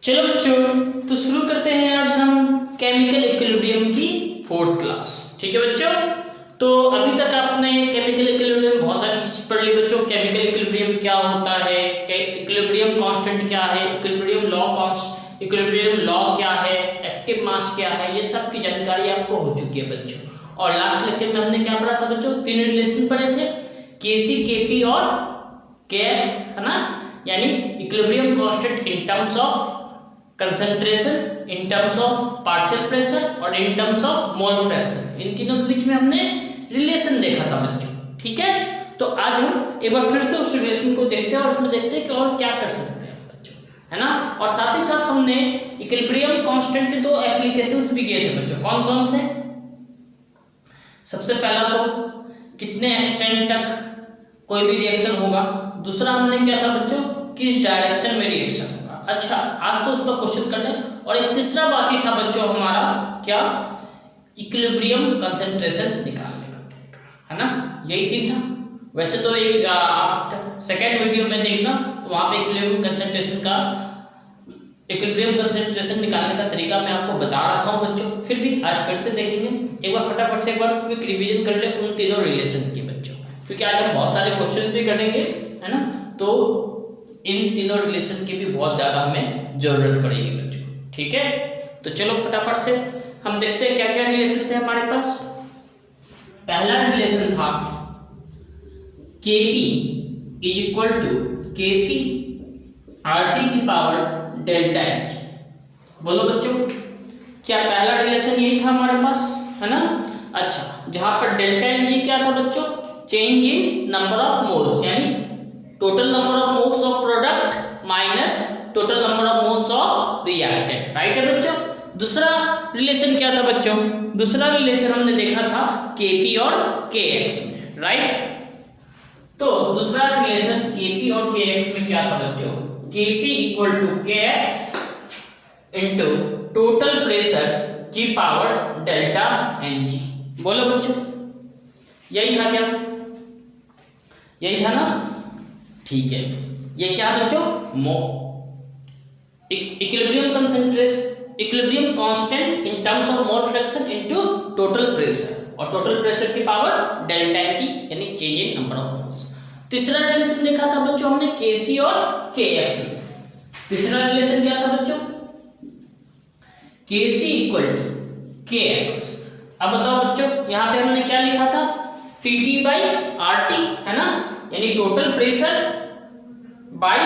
चलो बच्चों, तो शुरू करते हैं आज हम केमिकल इक्विलिब्रियम की 4th क्लास। ठीक है बच्चों, तो अभी तक आपने केमिकल इक्विलिब्रियम बहुत सारी चीज पढ़ ली बच्चों। केमिकल इक्विलिब्रियम क्या होता है, इक्विलिब्रियम कांस्टेंट क्या है, इक्विलिब्रियम लॉ क्या है, एक्टिव मास क्या है, ये सब की जानकारी आपको हो चुकी है बच्चों। और लास्ट लेक्चर में हमने क्या पढ़ा था बच्चों, 3 रिलेशन पढ़े थे, केसी, केपी और केएक्स, है ना। यानी equilibrium constant in terms of concentration, in terms of partial pressure और in terms of mole fraction, in तीनों के बीच में हमने रिलेशन देखा था बच्चों। ठीक है, तो आज हम एक बार फिर से उस रिलेशन को देखते हैं और उसमें देखते हैं कि और क्या कर सकते हैं बच्चों, है ना। और साथ ही साथ हमने इक्विलिब्रियम कांस्टेंट के 2 एप्लीकेशंस भी किए थे बच्चों। कौन कौन से? सबसे पहला तो कितने एक्सटेंट तक कोई भी रिएक्शन होगा, दूसरा हमने क्या था बच्चों, किस डायरेक्शन में रिएक्शन होगा। अच्छा, आज तो उसका क्वेश्चन कर लें। और एक तीसरा बाकी था बच्चों हमारा क्या, इक्विलिब्रियम कंसंट्रेशन निकालने का तरीका, है ना। यही 3 था। वैसे तो एक आप सेकेंड वीडियो में देखना, तो वहां पे इक्विलिब्रियम कंसंट्रेशन निकालने का तरीका मैं आपको बता रखा हूं बच्चों। फिर भी आज फिर से देखेंगे, एक बार फटाफट से एक बार क्विक रिवीजन कर ले उन तीनों रिलेशन की बच्चों, क्योंकि आज हम बहुत सारे क्वेश्चन भी करेंगे, है ना। तो इन तीनों रिलेशन की भी बहुत ज़्यादा हमें जरूरत पड़ेगी बच्चों। ठीक है, तो चलो फटाफट से हम देखते हैं क्या क्या रिलेशन थे हमारे पास। पहला रिलेशन था Kp is equal to Kc RT की पावर डेल्टा H। बोलो बच्चों, क्या पहला रिलेशन यही था हमारे पास, है ना। अच्छा, जहां पर डेल्टा Ng क्या था बच्चों, change in number of moles, यानी total number of moles of product minus total number of moles of reactant, right है बच्चों। दूसरा रिलेशन क्या था बच्चों, दूसरा रिलेशन हमने देखा था Kp और Kx में, राइट। तो दूसरा रिलेशन Kp और Kx में क्या था बच्चों, Kp equal to Kx into total pressure की पावर डेल्टा Ng। बोलो बच्चों, यही था क्या, यही था ना। ठीक है, ये क्या है बच्चों, equilibrium constant in terms of mole fraction into total pressure, और टोटल प्रेशर की पावर डेल्टा की, यानी change in number of moles. तीसरा रिलेशन देखा था बच्चों हमने Kc और Kx में। तीसरा रिलेशन क्या था बच्चों, Kc इक्वल टू Kx। अब बताओ बच्चों, यहां पे हमने क्या लिखा था, Pt बाई RT, है ना, यानी total pressure by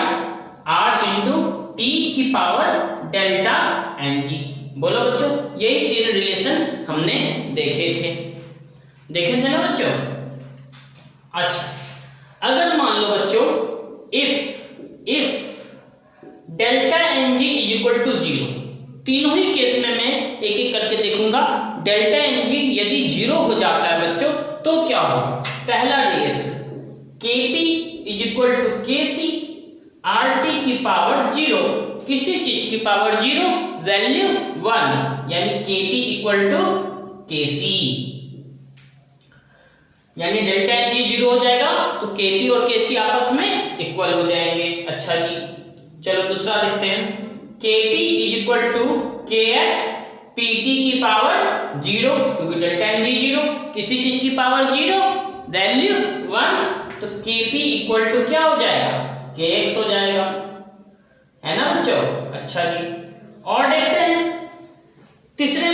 R into T की पावर डेल्टा Ng। बोलो बच्चों, यही 3 रिलेशन हमने देखे थे ना बच्चों। अच्छा, अगर मान लो बच्चों if delta Ng is equal to 0, तीनों ही केस में मैं एक एक करके देखूंगा। डेल्टा Ng यदि 0 हो जाता है बच्चों तो क्या होगा। पहला relation Kp is equal to Kc RT की पावर 0, किसी चीज की पावर 0, वैल्यू 1, यानी Kp इक्वल टू Kc, यानी डेल्टा Ng 0 हो जाएगा तो Kp और Kc आपस में इक्वल हो जाएंगे। अच्छा जी, चलो दूसरा देखते हैं, Kp is equal to Kx Pt की पावर 0, क्योंकि डेल्टा Ng 0, किसी चीज की पावर 0, वैल्यू 1, तो Kp इक्वल टू क्या हो जाएगा, Kx हो जाएगा, है ना बच्चों। अच्छा जी, और देखते हैं तीसरे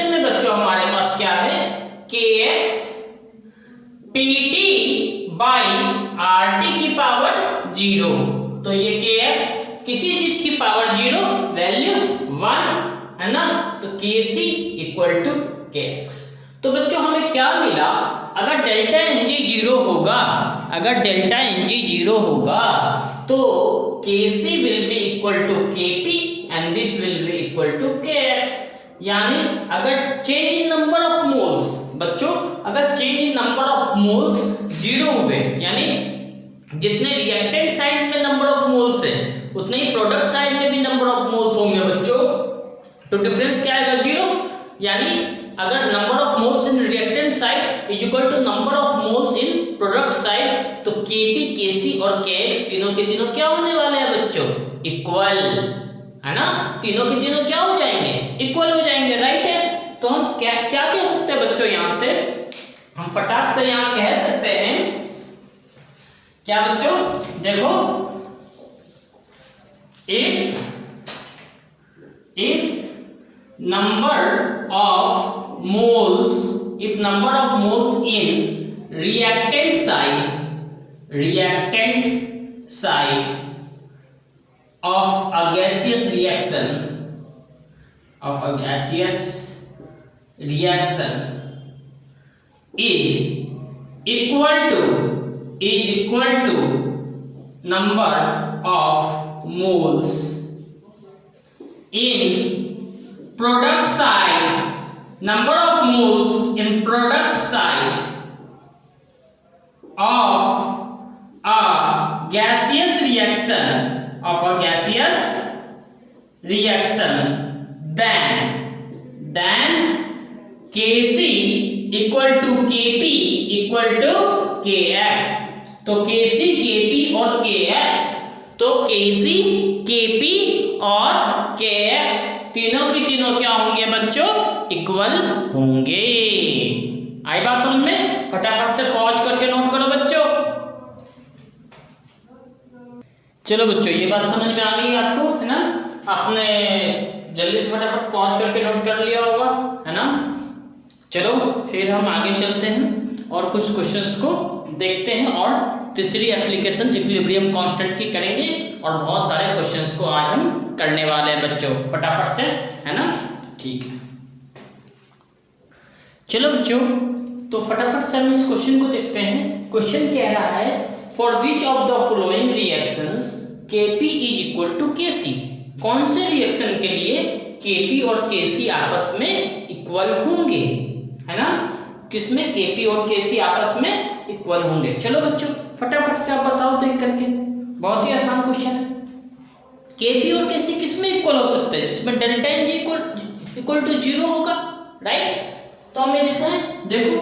में बच्चों हमारे पास क्या है, Kx Pt बाई RT की पावर 0, तो ये Kx किसी चीज की पावर 0, वैल्यू 1, है ना, तो Kc इक्वल टू Kx। तो बच्चों हमें क्या मिला, अगर डेल्टा Ng 0 होगा, अगर डेल्टा Ng 0 होगा तो Kc will be equal to Kp and this will be equal to Kx। यानी अगर change in number of moles बच्चों, अगर change in number of moles 0 हुए, यानी जितने रिएक्टेंट साइड में नंबर ऑफ मोल्स है उतने ही प्रोडक्ट साइड में भी नंबर ऑफ मोल्स होंगे बच्चों, तो डिफरेंस क्या आएगा, 0। यानी अगर number of moles in reactant side is equal to number of moles in product side, तो Kp, Kc और Kx तीनों के तीनों क्या होने वाले हैं बच्चों? इक्वल, है ना? तीनों के तीनों क्या हो जाएंगे? इक्वल हो जाएंगे, राइट है? तो हम क्या क्या कह सकते हैं बच्चों? यहां से हम फटाक से यहां कह सकते हैं क्या बच्चों? देखो, if number of moles in reactant side of a gaseous reaction is equal to number of moles in product side, number of moles in product side of a gaseous reaction, then Kc equal to Kp equal to Kx. तो Kc, Kp और Kx, तो Kc, Kp और Kx तीनों की तीनों क्या होंगे बच्चों? इक्वल होंगे। आई बात समझ में? फटाफट से पॉज करके नोट करो बच्चों। चलो बच्चों, ये बात समझ में आ गई आपको, है ना? आपने जल्दी से फटाफट पॉज करके नोट कर लिया होगा, है ना? चलो फिर हम आगे चलते हैं और कुछ क्वेश्चंस को देखते हैं और तीसरी एप्लीकेशन इक्विलिब्रियम कांस्टेंट की करेंगे और बहुत सारे क्वेश्चंस को आज हम करने वाले हैं बच्चों, फटाफट से, है ना? ठीक है, चलो बच्चों, तो फटाफट से हम इस क्वेश्चन को देखते हैं। क्वेश्चन कह रहा है for which of the following reactions Kp is equal to Kc। कौन से रिएक्शन के लिए Kp और Kc आपस में इक्वल होंगे, है ना? किसमें Kp और Kc आपस में इक्वल होंगे? चलो बच्चों फटाफट से आप बताओ देख करके, बहुत ही आसान क्वेश्चन है। Kp और Kc किसमें इक्वल हो सकते हैं? जिसमें delta N G equal to 0 होगा, राइट? तो हमें लिखना है, देखो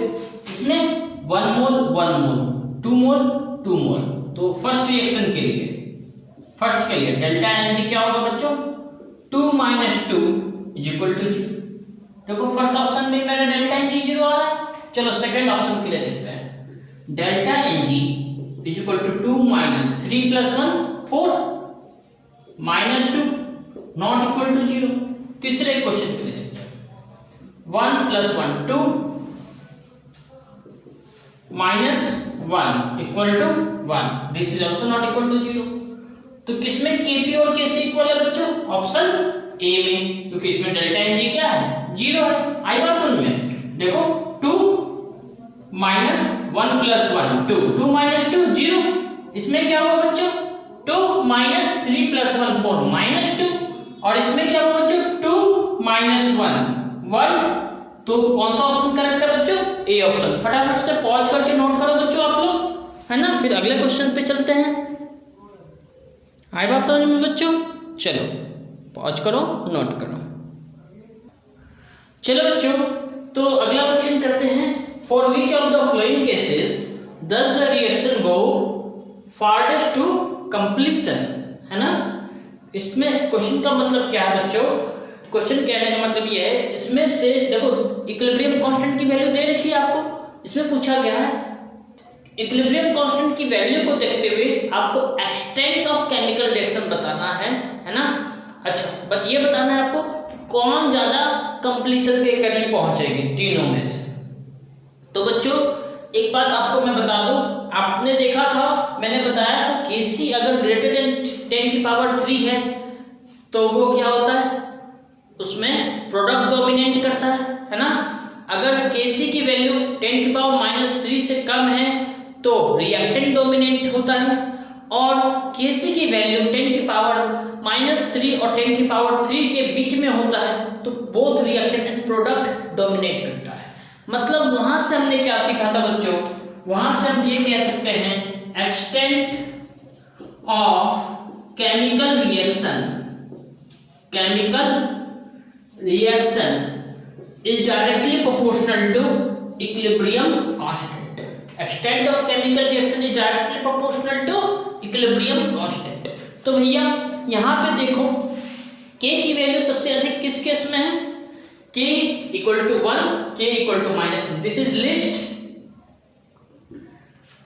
इसमें 1 मोल 2 मोल 2 मोल। तो फर्स्ट रिएक्शन के लिए डेल्टा एन जी क्या होगा बच्चों? 2 - 2 इज इक्वल टू 0। देखो फर्स्ट ऑप्शन में मेरा डेल्टा एन जी 0 आ रहा है। चलो सेकंड ऑप्शन के लिए देखते हैं। Delta N G is equal to 2 - 3 + 1 4 -2 not equal to 0। तीसरे क्वेश्चन के लिए देखते हैं। 1 + 1 2 -1 equal to 1, this is also not equal to 0। तो किसमें Kp और Kc इक्वल है बच्चों? ऑप्शन ए में, क्योंकि इसमें डेल्टा एन जी क्या है? 0 है। आई बात समझ में? देखो 2 - 1 + 1 2 2 - 2 0। इसमें क्या होगा बच्चों? 2 - 3 + 1 4 -2। और इसमें क्या होगा बच्चों? 2 - 1 1। तो कौन सा ऑप्शन करेक्ट है बच्चों? A option. फटाफट से पॉज करके नोट करो बच्चों आप लोग, है ना? फिर अगले क्वेश्चन पे चलते हैं। आई बात समझ में बच्चों? चलो पॉज करो, नोट करो। चलो बच्चों, तो अगला क्वेश्चन करते हैं। For which of the following cases does the reaction go farthest to completion, है ना? इसमें क्वेश्चन का मतलब क्या है बच्चों? क्वेश्चन कहने का मतलब ये है, इसमें से देखो इक्विलिब्रियम कांस्टेंट की वैल्यू दे रखी है आपको। इसमें पूछा गया है इक्विलिब्रियम कांस्टेंट की वैल्यू को देखते हुए आपको एक्सटेंट ऑफ केमिकल रिएक्शन बताना है ना? अच्छा, ये बताना है आपको कौन ज्यादा कंप्लीशन के करीब पहुंचेगी तीनों में से। तो बच्चों एक बात आपको मैं बता दूं, आपने देखा था, मैंने बताया था Kc अगर ग्रेटर देन 10⁻³ है तो वो क्या होता है? उसमें प्रोडक्ट डोमिनेट करता है ना? अगर Kc की वैल्यू 10⁻³ से कम है तो रिएक्टेंट डोमिनेट होता है, और Kc की वैल्यू 10⁻³ और 10⁻³ के बीच में होता है तो both reactant and product dominate करता है। मतलब वहां से हमने क्या सीखा था बच्चों? वहां से हम ये कह सकते हैं extent of chemical reaction is directly proportional to equilibrium constant, extent of chemical reaction is directly proportional to equilibrium constant. तो भैया यहाँ पे देखो k की वैल्यू सबसे अधिक किस केस में है, k equal to 1, k equal to -1, this is least,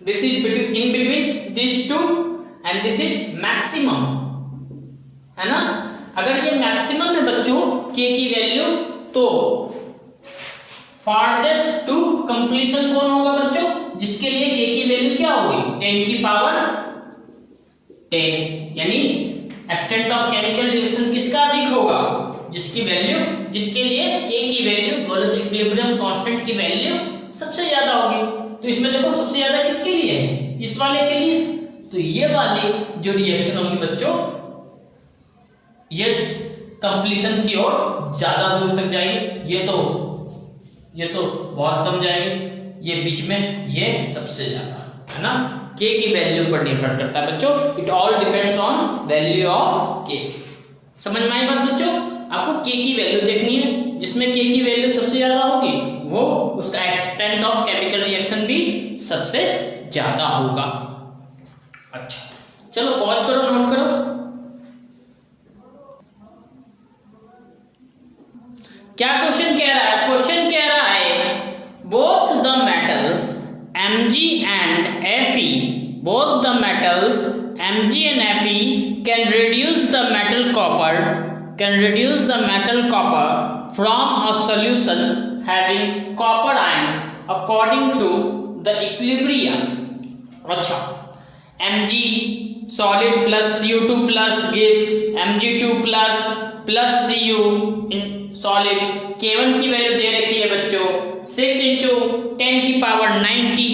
this is in between this two and this is maximum, है ना। अगर ये मैक्सिमम है बच्चों k की वैल्यू, तो फारदेस्ट टू कंप्लीशन कौन होगा बच्चों, जिसके लिए k की वैल्यू क्या होगी 10 की पावर 10, यानी एक्सटेंट ऑफ केमिकल रिएक्शन किसका अधिक होगा, जिसके लिए k की वैल्यू बोलो तो इक्विलिब्रियम कांस्टेंट की वैल्यू सबसे ज्यादा होगी। तो इसमें देखो सबसे ज्यादा किसके लिए है, इस वाले के लिए, तो ये वाली जो रिएक्शन होगी बच्चों ये कंप्लीशन की ओर ज्यादा दूर तक जाएगी, ये तो बहुत कम जाएगी, ये बीच में, ये सबसे ज्यादा, है ना। k की वैल्यू पर निर्भर करता है बच्चों, it all depends on value of k। समझ में आई बात बच्चों, आपको k की वैल्यू देखनी है, जिसमें k की वैल्यू सबसे ज्यादा होगी वो उसका एक्सटेंट ऑफ केमिकल रिएक्शन भी सबसे ज्यादा होगा। अच्छा चलो पॉज करो, नोट करो। क्या क्वेश्चन कह रहा है, क्वेश्चन कह रहा है both the metals Mg and Fe, both the metals Mg and Fe can reduce the metal copper from a solution having copper ions according to the equilibrium। अच्छा, Mg solid plus Cu2 plus gives Mg2 plus Cu in solid। K1 की value दे रखी है बच्चों 6 × 10 की power 90।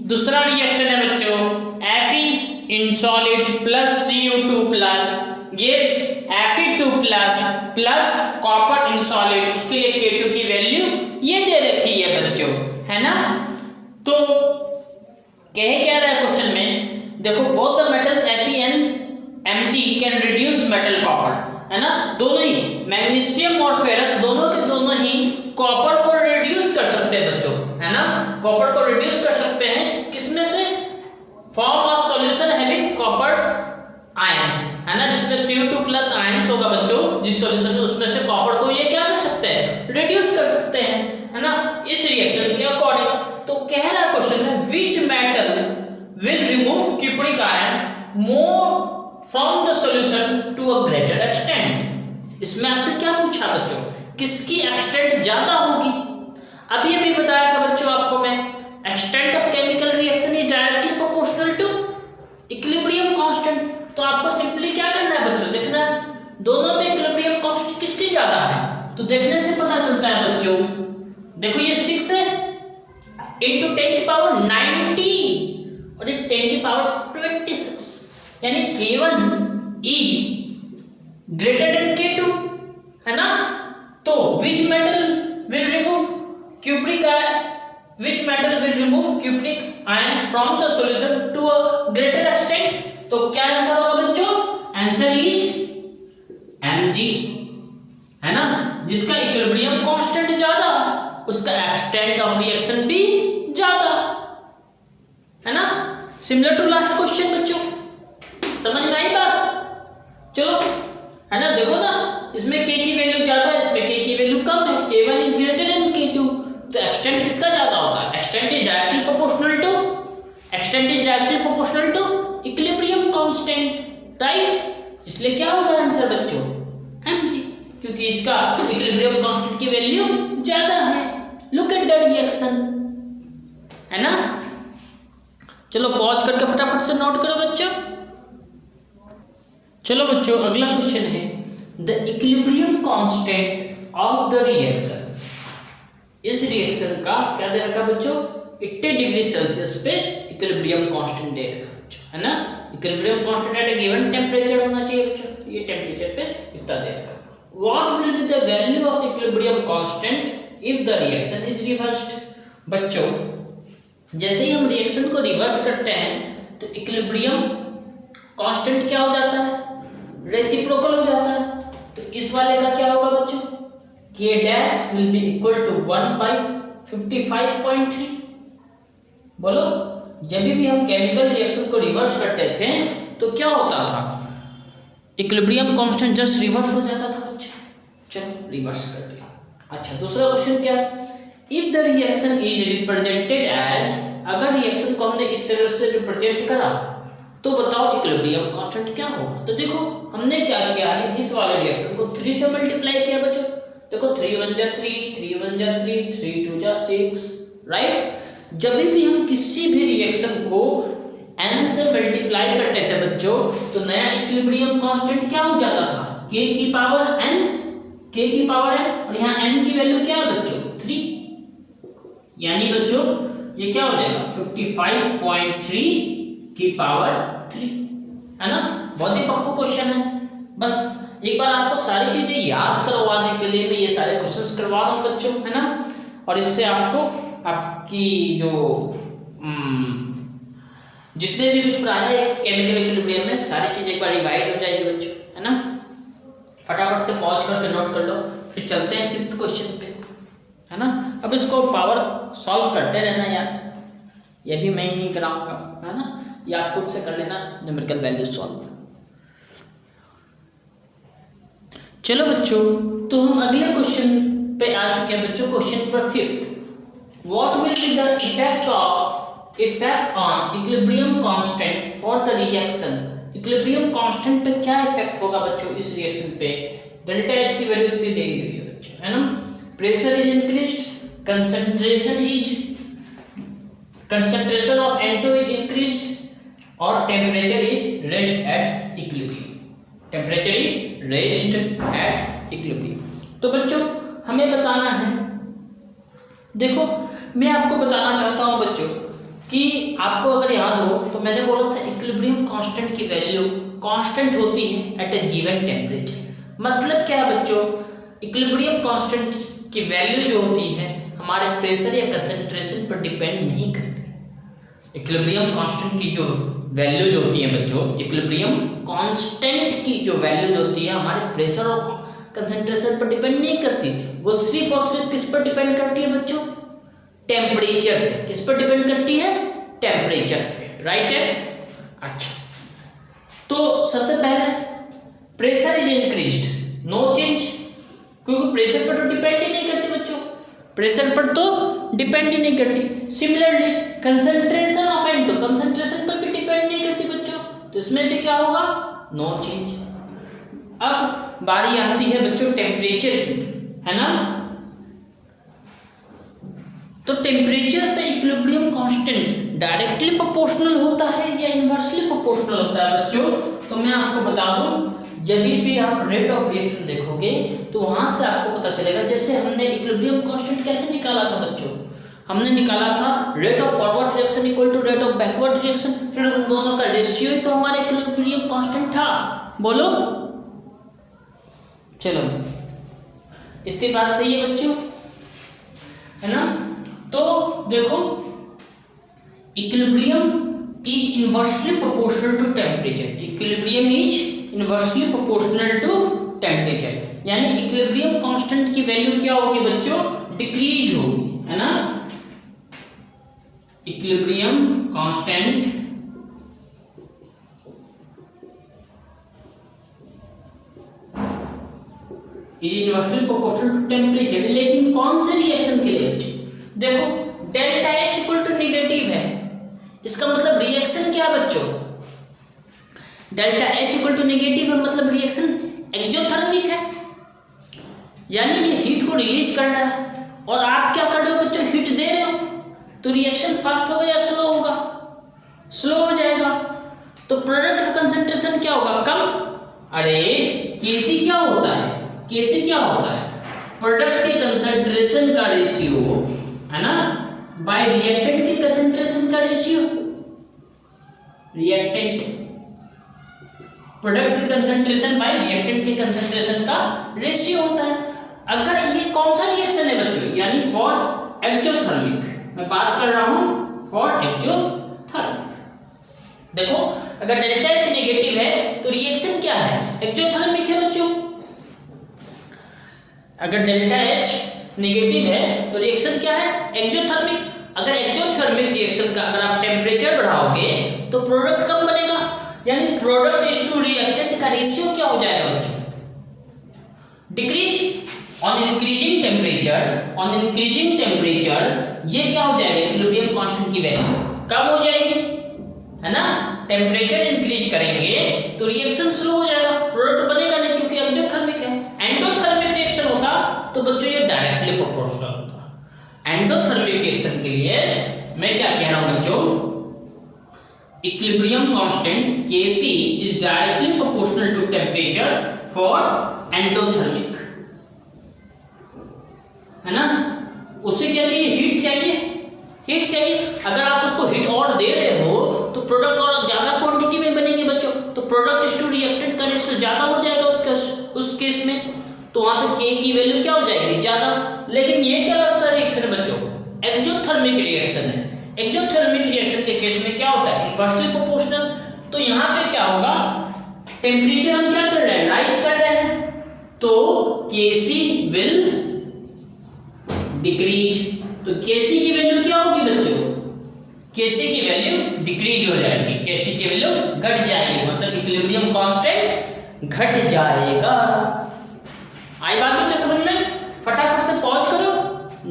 दूसरा reaction है बच्चों Fe in solid plus Cu2 plus gives Fe2 plus copper in solid, उसके लिए K2 की वैल्यू ये दे रखी है बच्चों, है ना। तो कहे क्या रहा है क्वेश्चन में, देखो both the metals Fe and Mg can reduce metal copper, है ना। दोनों ही मैग्नीशियम और फेरस दोनों के दोनों ही कॉपर को रिड्यूस कर सकते हैं बच्चों, है ना। कॉपर को रिड्यूस कर सकते हैं किसमें से, form of solution having copper ions, है ना, जिसमें Cu2 प्लस आयंस होगा बच्चों, जिस सॉल्यूशन में उसमें से कॉपर को ये क्या कर सकते हैं, रिड्यूस कर सकते हैं, है ना, इस रिएक्शन के अकॉर्डिंग। तो कह रहा है क्वेश्चन में which metal will remove cupric ion more from the solution to a greater extent. इसमें आपसे क्या पूछा बच्चों, किसकी एक्सटेंट ज्यादा होगी। अभी बताया था बच्चों आपको मैं, extent of chemical reaction is directly proportional to equilibrium constant. तो आपको सिंपली क्या करना है बच्चों, देखना है दोनों में इक्विलिब्रियम कांस्टेंट किसकी ज्यादा है, तो देखने से पता चलता है बच्चों। देखो ये 6 है × 10 की पावर 90 और ये 10 की पावर 26, यानी K1 is greater than K2, है ना। तो which metal will remove cupric ion from the solution to a greater extent। तो क्या आंसर होगा बच्चों, आंसर इज Mg, है ना, जिसका इक्विलिब्रियम कांस्टेंट ज्यादा, उसका एक्सटेंट ऑफ रिएक्शन भी ज्यादा, है ना। सिमिलर टू लास्ट क्वेश्चन बच्चों, समझ में आई बात। चलो, है ना, देखो ना, इसमें k की वैल्यू ज्यादा है, इसमें k की वैल्यू कम है, K1 is greater than K2, तो एक्सटेंट किसका ज्यादा होगा, extent is directly proportional to equilibrium constant, right. इसलिए क्या होगा आंसर बच्चों, Mg, क्योंकि इसका इक्विलिब्रियम कांस्टेंट की वैल्यू ज्यादा है। लुक एट द रिएक्शन, है ना। चलो पॉज करके फटाफट से नोट करो बच्चों। चलो बच्चों अगला क्वेश्चन है, the equilibrium constant of the reaction. इस रिएक्शन का क्या दे रखा बच्चों, 80 डिग्री सेल्सियस पे इक्विलिब्रियम कांस्टेंट दे रखा बच्चों, है ना। Equilibrium constant at a given temperature होना चाहिए बच्चों, ये टेम्परेचर पे इतना दे रखा। What will be the value of equilibrium constant if the reaction is reversed. बच्चों जैसे ही हम रिएक्शन को रिवर्स करते हैं तो इक्विलिब्रियम कांस्टेंट क्या हो जाता है, रेसिप्रोकल हो जाता है। तो इस वाले का क्या होगा बच्चों, K dash will be equal to 1/55.3, बोलो, जब भी हम केमिकल रिएक्शन को रिवर्स करते थे तो क्या होता था, इक्विलिब्रियम कांस्टेंट जस्ट रिवर्स हो जाता था बच्चों। चलो रिवर्स कर दिया। अच्छा दूसरा क्वेश्चन क्या है, if the reaction is represented as, अगर रिएक्शन को हमने इस तरह से रिप्रेजेंट करा तो बताओ इक्विलिब्रियम कांस्टेंट क्या होगा। तो देखो हमने क्या किया है, इस वाले रिएक्शन को 3 से मल्टीप्लाई किया बच्चों। देखो 3 1 जा 3, 3 1 जा 3, 3 2 जा 6, राइट। जब भी हम किसी भी रिएक्शन को n से मल्टीप्लाई करते थे बच्चों तो नया इक्विलिब्रियम कांस्टेंट क्या हो जाता था, k की पावर n, k की पावर n, और यहाँ n की वैल्यू क्या है बच्चों 3, यानी बच्चों ये क्या हो जाएगा 55.3 की पावर 3, है ना। बहुत ही पक्का क्वेश्चन है। बस एक बार आपको सारी चीजें याद करवाने के लिए मैं ये सारे क्वेश्चंस करवा रहा हूँ बच्चों, है ना। और इससे आपको आपकी जो जितने भी कुछ पढ़ाया है केमिकल इक्विलिब्रियम में सारी चीजें एक बार रिवाइज हो जाएगी बच्चों, है ना। फटाफट से पॉज करके नोट कर लो, फिर चलते हैं 5th क्वेश्चन पे, है ना। अब इसको पावर सॉल्व करते रहना यार, ये भी मैं नहीं कराऊंगा, है ना, या आप खुद से कर लेना न्यूमेरिकल वैल्यू सॉल्व। चलो बच्चों, तो हम अगले क्वेश्चन पे आ चुके हैं बच्चों, question number 5th। What will be the effect on equilibrium constant for the reaction. Equilibrium constant पे क्या इफेक्ट होगा बच्चों इस रिएक्शन पे। डेल्टा एच की वैल्यू इतनी दी हुई है बच्चों, है ना। Pressure is increased, concentration of N2 is increased और temperature is raised at equilibrium, temperature is raised at equilibrium। तो बच्चों हमें बताना है, देखो मैं आपको बताना चाहता हूं बच्चों कि आपको अगर याद हो तो मैंने बोला था इक्विलिब्रियम कांस्टेंट की वैल्यू कांस्टेंट होती है एट ए गिवन टेम्परेचर। मतलब क्या है बच्चों, इक्विलिब्रियम कांस्टेंट की वैल्यू जो होती है हमारे प्रेशर या कंसंट्रेशन पर डिपेंड नहीं करती। इक्विलिब्रियम कांस्टेंट की जो वैल्यू जो होती है बच्चों, इक्विलिब्रियम कांस्टेंट की जो वैल्यू जो होती है हमारे प्रेशर और कंसंट्रेशन पर डिपेंड नहीं करती, वो सिर्फ और सिर्फ किस पर डिपेंड करती है बच्चों, टेम्परेचर पे। किस पर डिपेंड करती है, टेम्परेचर पे, राइट है। अच्छा तो सबसे पहले pressure is increased, no change, क्योंकि प्रेशर पर तो डिपेंड ही नहीं करती बच्चों, प्रेशर पर तो डिपेंड ही नहीं करती। Similarly concentration of N2 concentration पर भी डिपेंड नहीं करती बच्चों, तो इसमें भी क्या होगा, नो चेंज। अब बारी आती है बच्चों टेम्परेचर की, है ना। तो टेम्परेचर पे इक्विलिब्रियम कांस्टेंट डायरेक्टली प्रोपोर्शनल होता है या इनवर्सली प्रोपोर्शनल होता है बच्चों। तो मैं आपको बता दूं, जब भी आप रेट ऑफ रिएक्शन देखोगे तो वहां से आपको पता चलेगा, जैसे हमने इक्विलिब्रियम कांस्टेंट कैसे निकाला था बच्चों, हमने निकाला था rate of forward reaction equal to rate of backward reaction, फिर उन दोनों का रेशियो ही तो हमारा इक्विलिब्रियम कांस्टेंट था। बोलो, चलो इतनी बात सही है बच्चों, है ना। तो देखो equilibrium is inversely proportional to temperature, equilibrium is inversely proportional to temperature, यानी इक्विलिब्रियम कांस्टेंट की वैल्यू क्या होगी बच्चों, डिक्रीज होगी, है ना। Equilibrium constant is inversely proportional to temperature, लेकिन कौन से रिएक्शन के लिए बच्चों, देखो delta H equal to negative है, इसका मतलब रिएक्शन क्या बच्चों, delta H equal to negative है, मतलब रिएक्शन एक्सोथर्मिक है, यानी ये हीट को रिलीज कर रहा है, और आप क्या कर रहे हो बच्चों, हीट दे रहे हो, तो रिएक्शन फास्ट होगा या स्लो होगा, स्लो हो जाएगा, तो प्रोडक्ट का कंसंट्रेशन क्या होगा, कम। अरे केसी क्या होता है, केसी क्या होता है, प्रोडक्ट के कंसंट्रेशन का रेशियो, है ना, बाय रिएक्टेंट के कंसंट्रेशन का रेशियो, रिएक्टेंट प्रोडक्ट के कंसंट्रेशन बाय रिएक्टेंट के कंसंट्रेशन का रेशियो होता है। अगर ये कौन सा रिएक्शन है बच्चों, यानी फॉर एक्सोथर्मिक, मैं बात कर रहा हूं फॉर एक्सोथर्मिक। देखो अगर डेल्टा H नेगेटिव है तो रिएक्शन क्या है, एक्सोथर्मिक है बच्चों। अगर डेल्टा H नेगेटिव है तो रिएक्शन क्या है, एक्सोथर्मिक। अगर एक्सोथर्मिक रिएक्शन का अगर आप टेम्परेचर बढ़ाओगे तो प्रोडक्ट कम बनेगा, यानी प्रोडक्ट इज टू रिएक्टेंट का रेशियो क्या हो जाएगा बच्चों, डिक्रीज। ऑन इंक्रीजिंग टेम्परेचर ये क्या हो जाएगा, इक्विलिब्रियम कांस्टेंट की वैल्यू कम हो जाएगी, है ना। टेम्परेचर इंक्रीज करेंगे तो रिएक्शन स्लो हो जाएगा, प्रोडक्ट बनेगा नहीं, क्योंकि एक्सोथर्मिक है। एंडोथर्मिक रिएक्शन होता तो बच्चों ये डायरेक्टली प्रोपोर्शनल होता। एंडोथर्मिक रिएक्शन के लिए मैं क्या कह रहा हूं बच्चों, equilibrium constant Kc is directly proportional to temperature for endothermic, है ना। उसे क्या चाहिए, हीट चाहिए। अगर आप उसको हीट और दे रहे हो तो प्रोडक्ट और ज्यादा क्वांटिटी में बनेंगे बच्चों, तो प्रोडक्ट इज टू रिएक्टेंट का रेशियो ज्यादा हो जाएगा उस केस में, तो वहां पे K की वैल्यू क्या हो जाएगी, ज्यादा। लेकिन ये क्या रिएक्शन है बच्चों, एक्सोथर्मिक रिएक्शन है। एक्सोथर्मिक रिएक्शन के केस में क्या होता है, इनवर्सली प्रोपोर्शनल। तो यहाँ पे क्या होगा, टेम्परेचर हम क्या कर रहे हैं, राइज कर रहे हैं, तो Kc विल डिक्रीज। तो Kc की वैल्यू क्या होगी बच्चों, Kc की वैल्यू डिक्रीज हो जाएगी, Kc की वैल्यू घट जाएगी, मतलब इक्विलिब्रियम कांस्टेंट घट जाएगा। आई बात बच्चों समझ में, फटाफट से पॉज करो,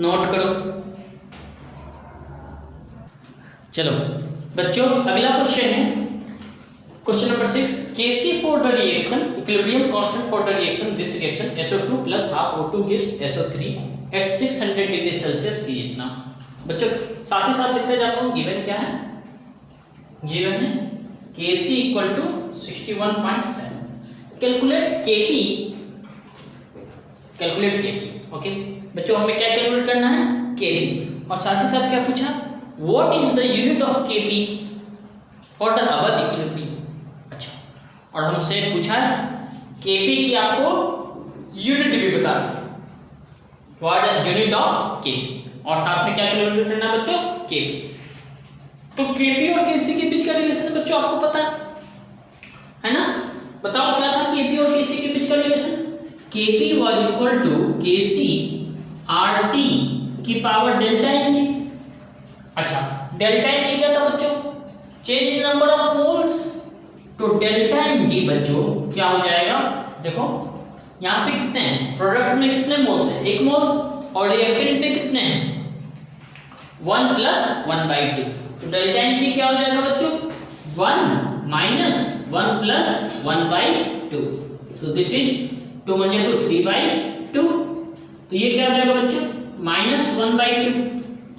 नोट करो। चलो बच्चों अगला क्वेश्चन है, question number 6, Kc for the reaction, equilibrium constant for the reaction, this reaction SO2 plus half O2 gives SO3 at 600 degree Celsius की इतना। बच्चों साथ ही साथ लिखते जाता हूँ, गिवन क्या है, गिवन है Kc equal to 61.7, calculate Kp, okay बच्चों हमें क्या कैलकुलेट करना है, Kp, और साथ ही साथ क्या पूछा, what is the unit of Kp for the our equilibrium. अच्छा, और हमसे पूछा है Kp की आपको यूनिट भी बता दो, what is unit of Kp, और साथ में क्या कैलकुलेट करना है बच्चों, Kp। तो Kp और Kc के बीच का रिलेशन बच्चों आपको पता है ना, बताओ क्या था Kp और Kc के बीच का relation, Kp was equal to Kc RT की पावर डेल्टा Ng। अच्छा, डेल्टा Ng क्या था बच्चों, change in number of moles, तो डेल्टा Ng बच्चों क्या हो जाएगा, देखो यहाँ पे कितने हैं, प्रोडक्ट में कितने मोल्स हैं, 1 मोल, और रिएक्टेंट में कितने हैं, 1 + 1/2, तो डेल्टा Ng क्या हो जाएगा बच्चों, 1 - 1 + 1/2, तो दिस इज 2 × 2 3/2, तो ये क्या हो जाएगा बच्चों, -1/2।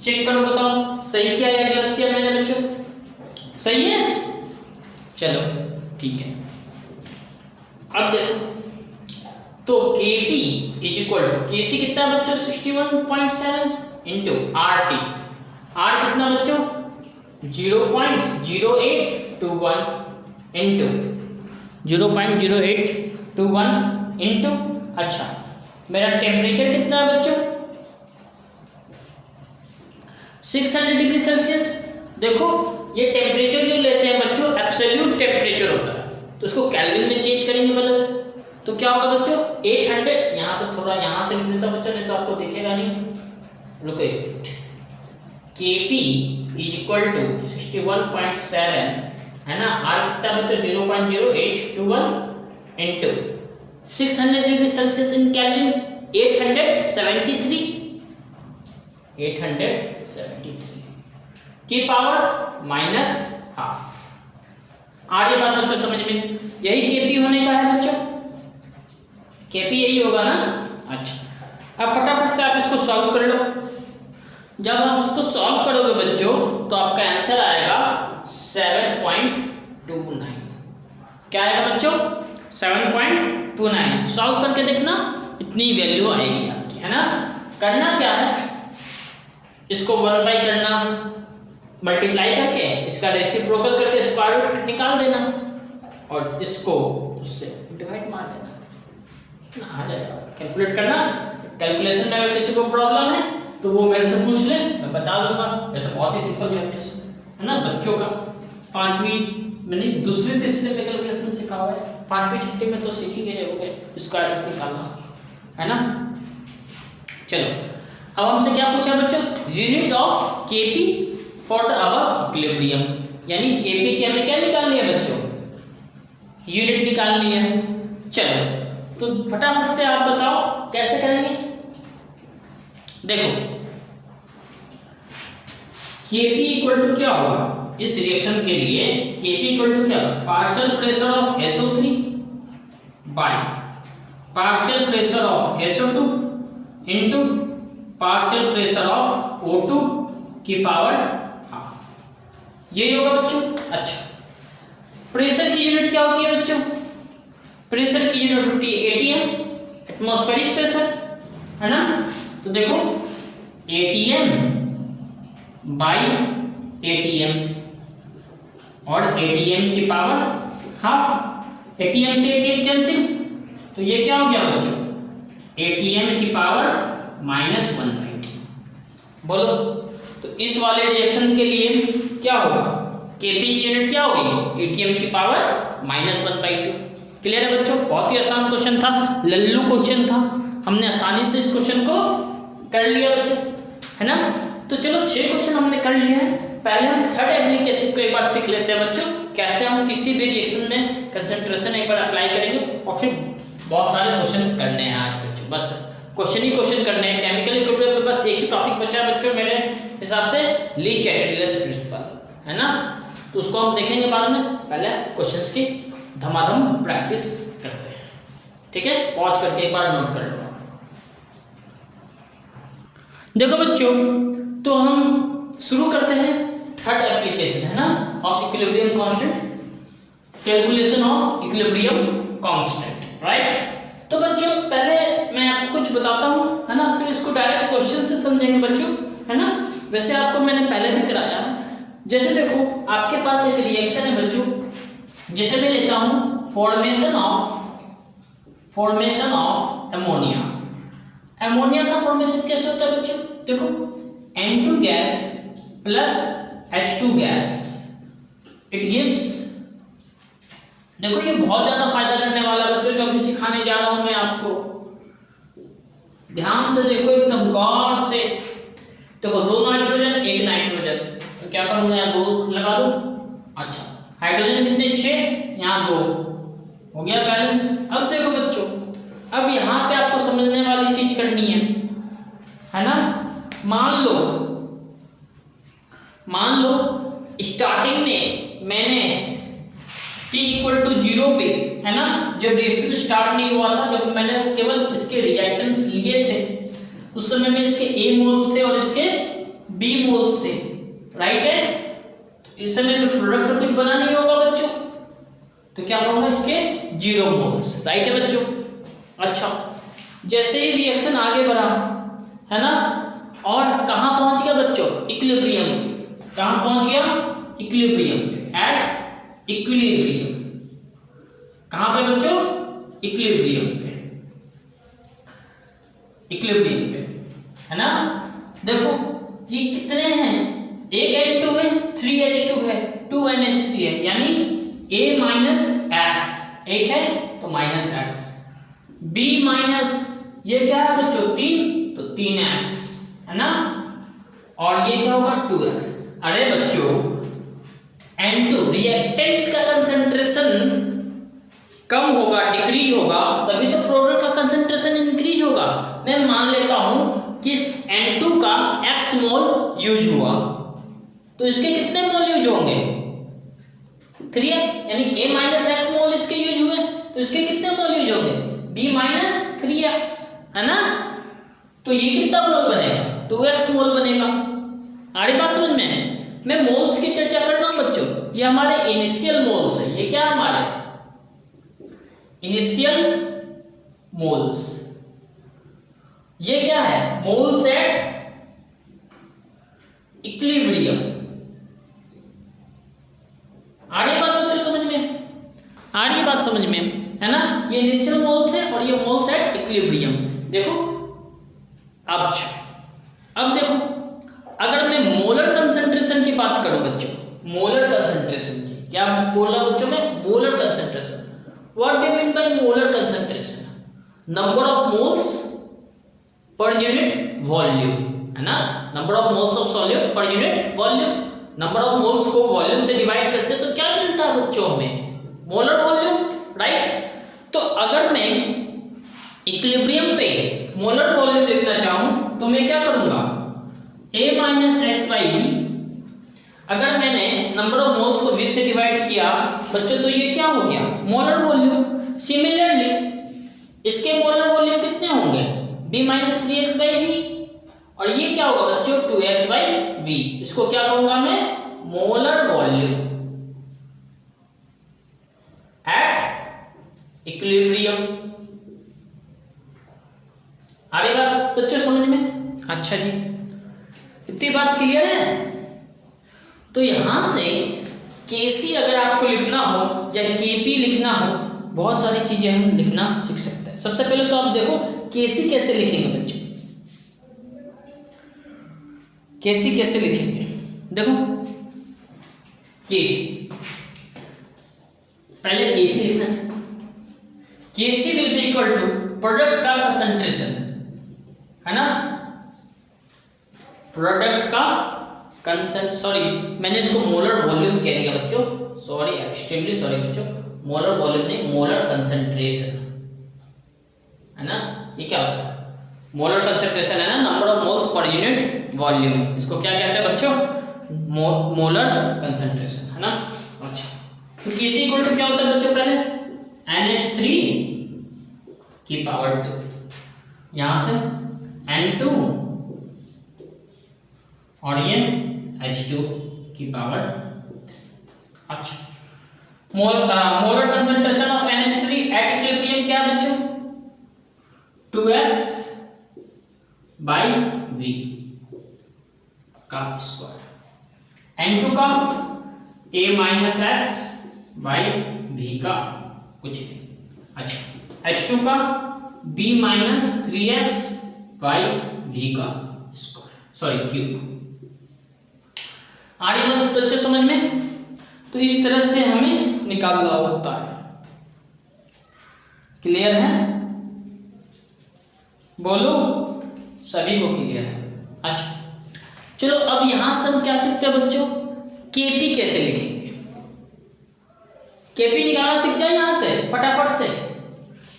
चेक करो बताओ सही क्या या गलत किया मैंने बच्चों, सही है, चलो ठीक है। अब देखो तो Kp is equal to, Kc कितना बच्चों 61.7 इंटू RT, R कितना बच्चों 0.0821 इंटू 0.0821 इंटू, अच्छा मेरा टेम्परेचर कितना है बच्चों 600 डिग्री सेल्सियस। देखो ये टेम्परेचर जो लेते हैं बच्चों एब्सोल्यूट टेम्परेचर होता है, तो उसको केल्विन में चेंज करेंगे पहले, तो क्या होगा बच्चों 800, यहाँ पे थोड़ा यहाँ से लिख देता बच्चों, नहीं तो आपको दिखेगा नहीं, रुको Kp इज इक्वल टू 61.7 है ना, R कितना बच्चों 0.0821 into 600 degree Celsius in kelvin 873 की पावर -½ आगे बात बच्चों समझ में, यही Kp होने का है बच्चों, Kp यही होगा ना। अच्छा अब फटाफट से आप इसको सॉल्व कर लो, जब आप इसको सॉल्व करोगे बच्चों तो आपका आंसर आएगा 7.29, क्या आएगा बच्चों 7.29। सॉल्व करके देखना इतनी वैल्यू आएगी आपकी, है ना। करना क्या है, इसको 1/, करना मल्टीप्लाई करके इसका रेसिप्रोकल करके स्क्वायर रूट निकाल देना, और इसको उससे डिवाइड मार देना, आ जाएगा। कैलकुलेट करना, कैलकुलेशन में अगर किसी को प्रॉब्लम है तो वो मेरे से पूछ ले, मैं बता दूंगा। वैसे बहुत ही सिंपल कैलकुलेशन है ना, बच्चों का 5वीं मैंने दूसरे तीसरे में कैलकुलेशन सिखा हुआ है, 5वीं 6वीं में तो सीख ही गए होंगे स्क्वायर रूट निकालना, है ना। चलो अब हमसे क्या पूछा बच्चों, unit of KP for the above equilibrium, यानी केपी की हमें क्या निकालनी है बच्चों, यूनिट निकालनी है। चलो तो फटाफट से आप बताओ कैसे करेंगे। देखो केपी इक्वल टू क्या होगा इस रिएक्शन के लिए, केपी इक्वल टू क्या होगा, partial pressure of SO3 bye partial pressure of SO2 into partial pressure of O2 की पावर हाफ, यही होगा बच्चों। अच्छा प्रेशर की यूनिट क्या होती है बच्चों, प्रेशर की यूनिट होती है ATM, एटमॉस्फेरिक प्रेशर, है ना। तो देखो ATM बाई ATM और ATM की पावर हाफ, ATM से ATM कैंसिल, तो ये क्या हो गया बच्चों, ATM की पावर -1/2। बोलो तो इस वाले रिएक्शन के लिए क्या होगा, केपी की यूनिट क्या होगी, ATM की पावर -1/2। क्लियर है बच्चों, बहुत ही आसान क्वेश्चन था, लल्लू क्वेश्चन था, हमने आसानी से इस क्वेश्चन को कर लिया बच्चों, है ना। तो चलो 6 क्वेश्चन हमने कर लिए हैं। पहले हम थर्ड एप्लीकेशन को एक बार सीख लेते हैं बच्चों, कैसे हम किसी भी रिएक्शन में कंसंट्रेशन एक बार अप्लाई करेंगे, और फिर बहुत सारे क्वेश्चन करने हैं आज बच्चों, बस क्वेश्चन ही क्वेश्चन करने हैं। केमिकल इक्विलिब्रियम में बस एक ही टॉपिक बचा है बच्चों मेरे हिसाब से, ली चैटर्जिलस प्रिंसिपल, है ना। तो उसको हम देखेंगे बाद में, पहले क्वेश्चंस की धमाधम प्रैक्टिस करते हैं, ठीक है। पॉज करके एक बार नोट कर लो। देखो बच्चों तो हम शुरू करते हैं थर्ड एप्लीकेशन, है ना, of equilibrium constant, calculation of equilibrium constant, right. तो बच्चों पहले मैं आपको कुछ बताता हूँ, है ना, फिर इसको डायरेक्ट क्वेश्चन से समझेंगे बच्चों, है ना। वैसे आपको मैंने पहले भी कराया है। जैसे देखो आपके पास एक रिएक्शन है बच्चों, जैसे मैं लेता हूँ फॉर्मेशन ऑफ अमोनिया। अमोनिया का फॉर्मेशन कैसे होता है बच्चों, देखो N2 gas plus H2 gas, it gives, देखो ये बहुत ज्यादा फायदा करने वाला बच्चों, जो अभी सिखाने जा रहा हूं मैं आपको, ध्यान से देखो एकदम गौर से। देखो 2 नाइट्रोजन 1 नाइट्रोजन, तो क्या करूंगा यहाँ 2 लगा दो। अच्छा हाइड्रोजन कितने 6, यहाँ 2, हो गया बैलेंस। अब देखो बच्चों, अब यहाँ पे आपको समझने वाली चीज करनी है ना। मान लो स्टार्टिंग में मैंने T = 0 पे, है ना, जब रिएक्शन स्टार्ट नहीं हुआ था, जब मैंने केवल इसके रिएक्टेंट्स लिए थे, उस समय में इसके A मोल्स थे और इसके B मोल्स थे, राइट है। तो इस समय में प्रोडक्ट कुछ बना नहीं होगा बच्चों, तो क्या कहूँगा, इसके 0 मोल्स, राइट है बच्चों। अच्छा जैसे ही रिएक्शन आगे बढ़ा, है ना, और कहाँ पहुंच गया बच्चों, इक्विलिब्रियम, कहाँ पहुंच गया, इक्विलिब्रियम, एट इक्विलिब्रियम, कहाँ पे बच्चों, इक्विलिब्रियम पे, है ना। देखो ये कितने हैं, एक N2 है, 3H2 है, 2NH3 है, यानी A-X, एक है तो -X, B- ये क्या है बच्चों 3, तो 3X, है ना, और ये क्या होगा 2X। अरे बच्चों N2 रिएक्टेंट्स का कंसंट्रेशन कम होगा, डिक्रीज होगा, तभी तो प्रोडक्ट का कंसंट्रेशन इंक्रीज होगा। मैं मान लेता हूं कि इस N2 का X मोल यूज हुआ, तो इसके कितने मोल यूज होंगे, 3X, यानी A-X मोल इसके यूज हुए, तो इसके कितने मोल यूज होंगे, B-3X, है ना। तो ये कितना मोल बनेगा, 2X मोल बनेगा। आड़ी बात समझ में, मैं मोल्स की चर्चा कर रहा हूं बच्चों, ये हमारे इनिशियल मोल्स है, ये क्या है हमारे इनिशियल मोल्स, ये क्या है, मोल्स एट इक्विलिब्रियम। आ रही बात बच्चों समझ में, आ रही बात समझ में, है ना। ये इनिशियल मोल्स है और ये मोल्स एट इक्विलिब्रियम। देखो अब देखो, अगर मैं मोलर कंसंट्रेशन की बात करूं बच्चों, मोलर कंसंट्रेशन की, क्या बोला बच्चों में, molar concentration. What do you mean by molar concentration, number of moles per unit volume, है ना, number of moles of solute per unit volume. Number of moles को वॉल्यूम से डिवाइड करते तो क्या मिलता है बच्चों हमें, मोलर वॉल्यूम, राइट। तो अगर मैं इक्विलिब्रियम पे मोलर वॉल्यूम लिखना चाहूं तो मैं क्या करूंगा, a minus x by v. अगर मैंने नंबर ऑफ मोल्स को v से डिवाइड किया बच्चों तो ये क्या हो गया, मोलर वॉल्यूम। सिमिलरली इसके मोलर वॉल्यूम कितने होंगे, b minus three x by v, और ये क्या होगा बच्चों 2x बाई वी। इसको क्या कहूंगा मैं, मोलर वॉल्यूम एट इक्विलिब्रियम। आ रही बात बच्चों समझ में? अच्छा जी, इतनी बात क्लियर है। तो यहां से केसी अगर आपको लिखना हो या केपी लिखना हो, बहुत सारी चीजें हम लिखना सीख सकते हैं। सबसे पहले तो आप देखो केसी कैसे लिखेंगे बच्चों, केसी कैसे लिखेंगे, देखो केसी, पहले केसी लिखना सीखो। KC will be equal to product का कंसंट्रेशन, है ना, प्रोडक्ट का सॉरी मैंने इसको मोलर वॉल्यूम कह दिया बच्चों, सॉरी एक्सट्रीमली सॉरी बच्चों, मोलर वॉल्यूम नहीं मोलर कंसंट्रेशन, है ना। ये क्या होता है, मोलर कंसंट्रेशन है ना, number of moles per unit volume, इसको क्या कहते हैं बच्चों, मोलर कंसंट्रेशन, है ना। अच्छा, तो किसी इक्वल टू क्या होता है बच्चों, पहले NH3 की पावर 2, यहां से N2 और ये H2 की पावर। अच्छा, molar concentration of NH3 at equilibrium क्या है बच्चों, 2x बाई v का स्क्वायर, N2 का a minus x by v का कुछ नहीं। अच्छा, H2 का b minus three x by v का स्क्वायर, सॉरी क्यूब। आ रही बात बच्चों समझ में? तो इस तरह से हमें निकालना होता है। क्लियर है? बोलो, सभी को क्लियर है? अच्छा, चलो अब यहां से हम क्या सीखते हैं बच्चों, केपी कैसे लिखेंगे। केपी निकालना सीख जाए यहां से फटाफट से।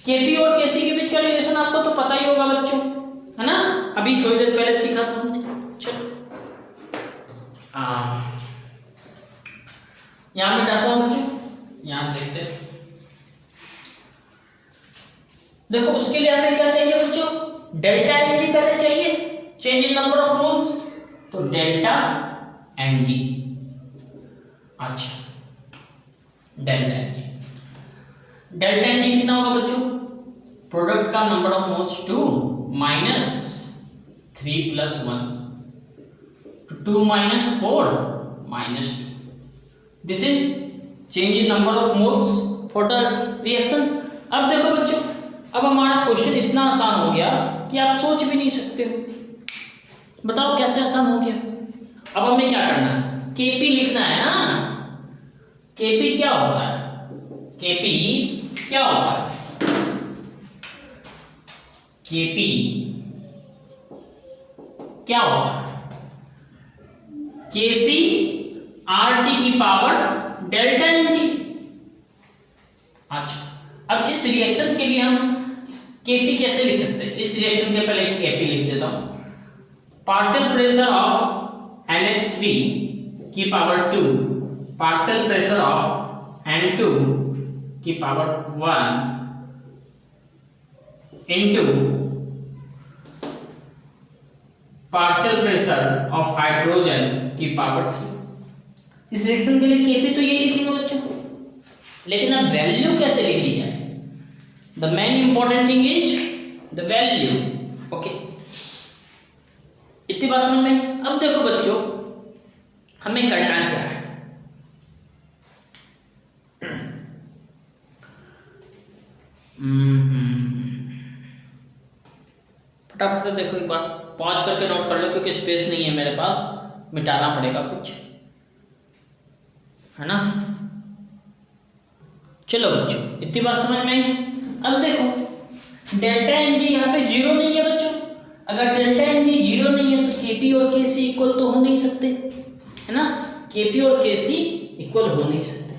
केपी और केसी के बीच का रिलेशन आपको तो पता ही होगा बच्चों, है ना, अभी थोड़ी देर पहले सीखा था हमने। चलो यहां मिटाता हूं बच्चों, यहां देखते हैं। देखो उसके लिए हमें क्या चाहिए बच्चों, डेल्टा एनजी पहले चाहिए, change in number of moles, तो डेल्टा एनजी। अच्छा, डेल्टा एनजी, डेल्टा एनजी कितना होगा बच्चों, प्रोडक्ट का number of moles 2 minus 3 plus 1, 2 minus 4 minus 2, this is change in number of moles for the reaction. अब देखो बच्चों, अब हमारा क्वेश्चन इतना आसान हो गया कि आप सोच भी नहीं सकते हो। बताओ कैसे आसान हो गया। अब हमें क्या करना है, केपी लिखना है ना। केपी क्या होता है, केपी क्या होता है, केपी क्या होता है, केसी आरटी की पावर डेल्टा एनजी। अच्छा, अब इस रिएक्शन के लिए हम केपी कैसे लिख सकते हैं, इस रिएक्शन के पहले केपी लिख देता हूं, पार्शियल प्रेशर ऑफ NH3 की power 2 partial pressure of N2 की power 1 into partial pressure of hydrogen की पावर 3। इस रिएक्शन के लिए केपी तो यही लिखेंगे बच्चों, लेकिन अब वैल्यू कैसे लिखी जाए, the main important thing is the value. Okay, इतनी बात समझ में। अब देखो बच्चों, हमें करना क्या है, फटाफट से देखो, एक बार पॉज करके नोट कर लो, क्योंकि स्पेस नहीं है मेरे पास, मिटाना पड़ेगा कुछ, है ना। चलो बच्चों, इतनी बात समझ में आई। अब देखो डेल्टा एनजी यहाँ पे जीरो नहीं है बच्चों, अगर डेल्टा एन जी जीरो नहीं है तो केपी और केसी इक्वल तो हो नहीं सकते, है ना, केपी और केसी इक्वल हो नहीं सकते।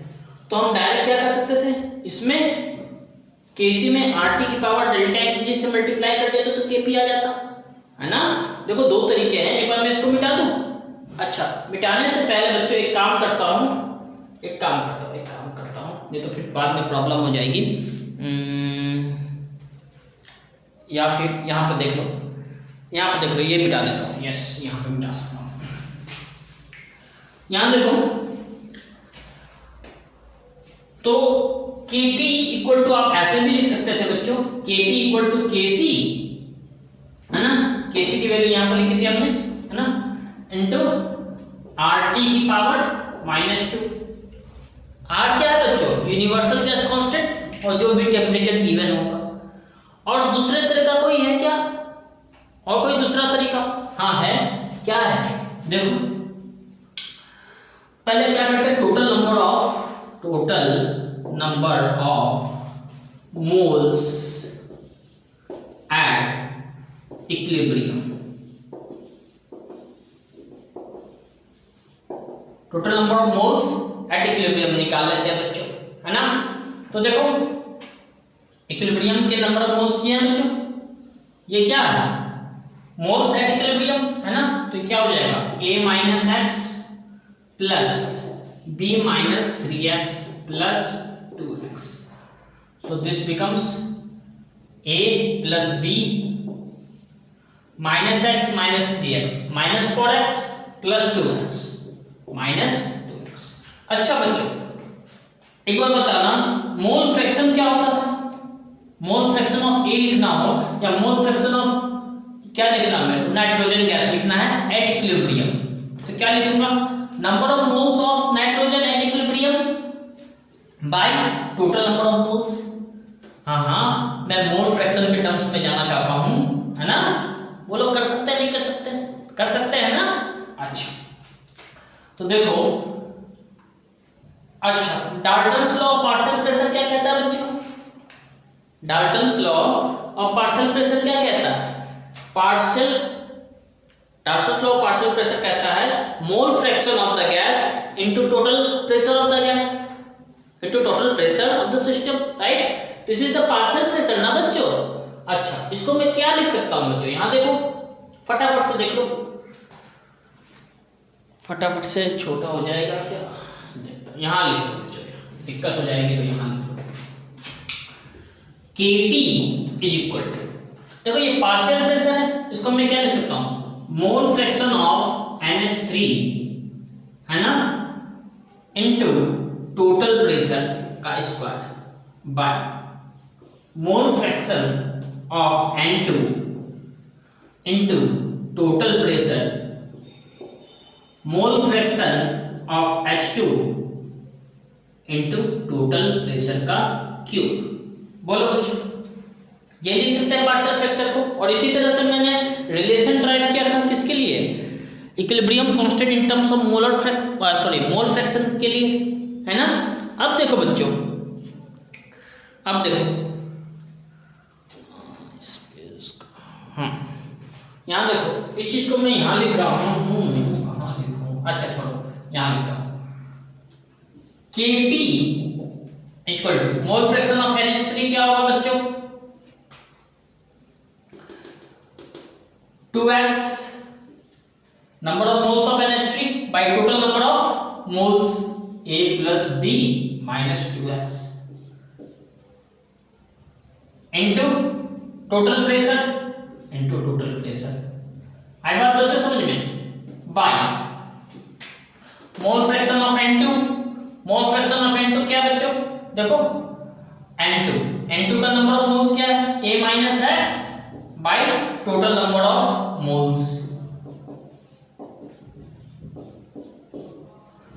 तो हम डायरेक्ट क्या कर सकते थे, इसमें केसी में आरटी की पावर डेल्टा एन जी से मल्टीप्लाई कर देते तो केपी आ जाता, है ना। देखो दो तरीके हैं, एक बार मैं इसको मिटा दूं। अच्छा, मिटाने से पहले बच्चों एक काम करता हूँ, नहीं तो फिर बाद में प्रॉब्लम हो जाएगी। या फिर यहाँ पे देख लो, ये मिटा देता हूँ। यस, यहाँ पे मिटा सकता हूँ। यहाँ देखो, तो Kp इक्वल टू आप ऐसे भी लिख सकते थे बच्चों, Kp इक्वल टू Kc, है ना। Kc की वैल्यू यहाँ पर लिखी थी हमने, है ना, इनटू Rt की पावर -2। R क्या है बच्चों, यूनिवर्सल गैस कांस्टेंट, और जो भी टेम्परेचर गिवन होगा। और दूसरे तरीका कोई है क्या, और कोई दूसरा तरीका? हाँ है, क्या है, देखो पहले क्या करते हैं, total number of moles at equilibrium, total number of moles at equilibrium निकाल लेते हैं बच्चों, है ना। तो देखो इक्विलिब्रियम के नंबर ऑफ मोल्स ये हैं बच्चों, ये क्या है, मोल्स एट इक्विलिब्रियम, है ना। तो क्या हो जाएगा, a minus x plus b minus 3x plus 2x। So this becomes a plus b minus x minus 3x minus 4x plus 2x minus 2x। अच्छा बच्चों, एक बार बताना, मोल फ्रैक्शन क्या होता था? मोल फ्रैक्शन ऑफ ए लिखना हो या मोल फ्रैक्शन ऑफ क्या लिखना है, नाइट्रोजन गैस लिखना है एट इक्विलिब्रियम, तो क्या लिखूंगा, number of moles of nitrogen eight equilibrium by total number of moles. हाँ, मैं मोल फ्रैक्शन के टर्म्स में जाना चाहता हूं, है ना। वो लोग कर सकते हैं, नहीं कर सकते? कर सकते हैं ना। अच्छा, तो देखो, अच्छा, Dalton's law of partial pressure क्या कहता है बच्चों? Dalton's law of partial pressure क्या कहता है? Dalton's law of partial pressure कहता है मोल fraction of the gas into total pressure of the gas into total pressure of the system, right. This is the partial pressure ना बच्चों। अच्छा, इसको मैं क्या लिख सकता हूं बच्चों, यहां देखो, फटाफट से देख लो, फटाफट से छोटा हो जाएगा क्या, यहां लिखो बच्चों, दिक्कत हो जाएगी तो यहां लिखो। Kp इज इक्वल टू, देखो ये पार्शियल प्रेशर है, इसको मैं क्या लिख सकता हूं, मोल फ्रैक्शन ऑफ NH3, है ना, इनटू टोटल प्रेशर का square by mole fraction of N2 into total pressure mole fraction of H2 into total pressure का क्यूब। बोलो बच्चों, ये लिख सकते हैं पार्शियल फ्रैक्शन को। और इसी तरह से मैंने रिलेशन ड्राइव किया था किसके लिए, equilibrium constant in terms of mole fraction के लिए, है ना। अब देखो बच्चों, अब देखो, हाँ यहाँ देखो, इस चीज को मैं यहाँ लिख रहा हूँ, कहाँ लिखूँ, अच्छा छोड़ो, यहाँ लिखता हूँ, Kp equal to mole fraction of NH3 क्या होगा बच्चों, 2x number of moles of NH3 by total number of moles A plus B minus 2x into total pressure आई बात बच्चों समझ में, by mole fraction of N2 क्या बच्चों, देखो N2 का नंबर ऑफ मोल्स क्या है, A minus x by total number of moles.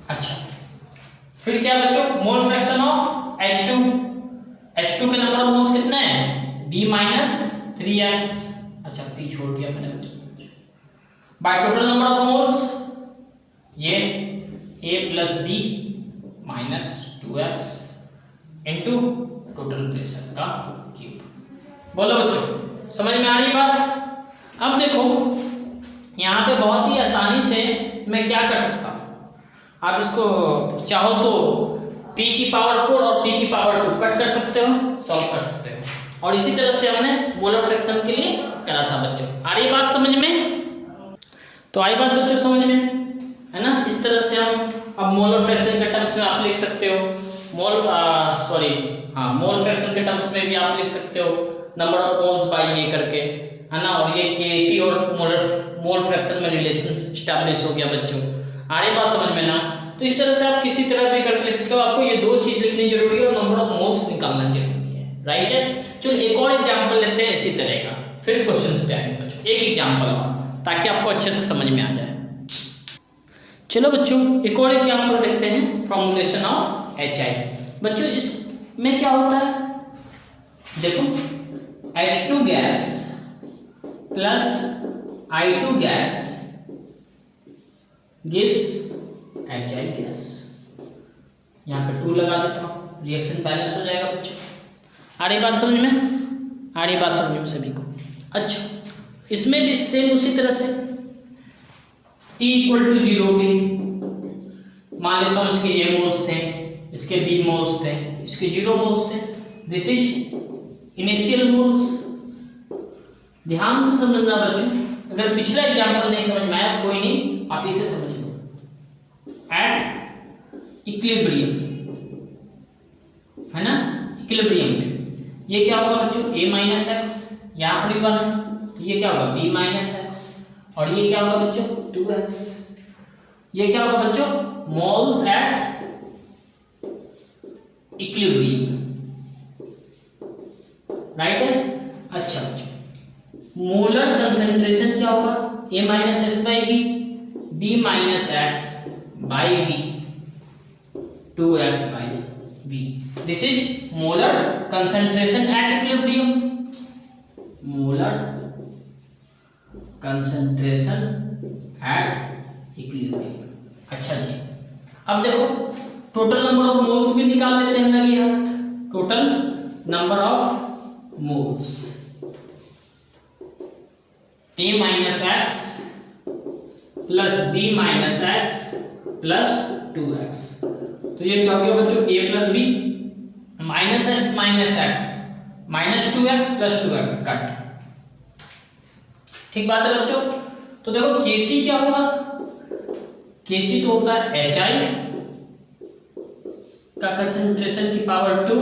अच्छा, फिर क्या बच्चों, मोल फ्रैक्शन ऑफ H2 के नंबर ऑफ मोल्स कितने हैं, B माइनस 3x, अच्छा P छोड़ दिया मैंने bye total number of moles, ये A plus B minus 2x into total pressure का क्यूब। बोलो बच्चों, समझ में आ रही बात? अब देखो यहाँ पे बहुत ही आसानी से मैं क्या कर सकता हूँ, आप इसको चाहो तो p की पावर 4 और p की पावर 2 कट कर सकते हो, सॉल्व कर सकते हो। और इसी तरह से हमने मोलर फ्रैक्शन के लिए करा था बच्चों। आ रही बात समझ में? तो आई बात बच्चों समझ में, है ना। इस तरह से हम अब मोलर फ्रैक्शन के टर्म्स में आप लिख सकते हो, मोल फ्रैक्शन के टर्म्स में भी आप लिख सकते हो नंबर ऑफ मोल्स बाय ये करके, है ना। और ये Kp और मोल फ्रैक्शन में रिलेशन स्टैब्लिश हो गया बच्चों। आ रही बात समझ में ना। तो इस तरह से आप किसी तरह भी करके लिख सकते हो। आपको ये दो चीज लिखनी जरूरी है और नंबर ऑफ मोल्स निकालना जरूरी है, राइट है। चलो एक और एग्जांपल लेते हैं इसी तरह का, फिर क्वेश्चंस पे आएंगे बच्चों। एक एग्जांपल और, ताकि आपको अच्छे से समझ में आ जाए। चलो बच्चों एक और एग्जांपल देखते हैं, फॉर्मूलेशन ऑफ HI। बच्चों इसमें क्या होता है, देखो H2 gas plus I2 gas gives HI gas. यहाँ पे 2 लगा देता हूँ, रिएक्शन बैलेंस हो जाएगा बच्चों। आ रही बात समझ में? आ रही बात समझ में सभी को? अच्छा, इसमें भी सेम उसी तरह से T = 0 पे मान लेता हूँ इसके A मोल्स थे, इसके B मोल्स थे, इसके 0 मोल्स थे। This is initial moles. ध्यान से समझना बच्चों, अगर पिछला एग्जाम्पल नहीं समझ में आया कोई नहीं, आप इसे समझ लो। एट इक्विलिब्रियम, है ना, इक्विलिब्रियम पे ये क्या होगा बच्चों, A - x, यहाँ पर 1 है तो ये क्या होगा B - x, और ये क्या होगा बच्चों 2x। ये क्या होगा बच्चों, मोल्स एट इक्विलिब्रियम, राइट है। अच्छा बच्चों, मोलर कंसंट्रेशन क्या होगा, A - x by V, B - x by V, 2x by V। This is molar concentration at equilibrium, molar concentration at equilibrium. अच्छा जी, अब देखो टोटल नंबर ऑफ मोल्स भी निकाल लेते हैं लगी हाथ। Total number of moles A - x plus B - x plus 2x। तो ये क्या हो गया बच्चों, A + B -x - 2x plus 2x cut. ठीक बात है बच्चों। तो देखो Kc क्या होगा, Kc तो होता है HI का कंसंट्रेशन की पावर 2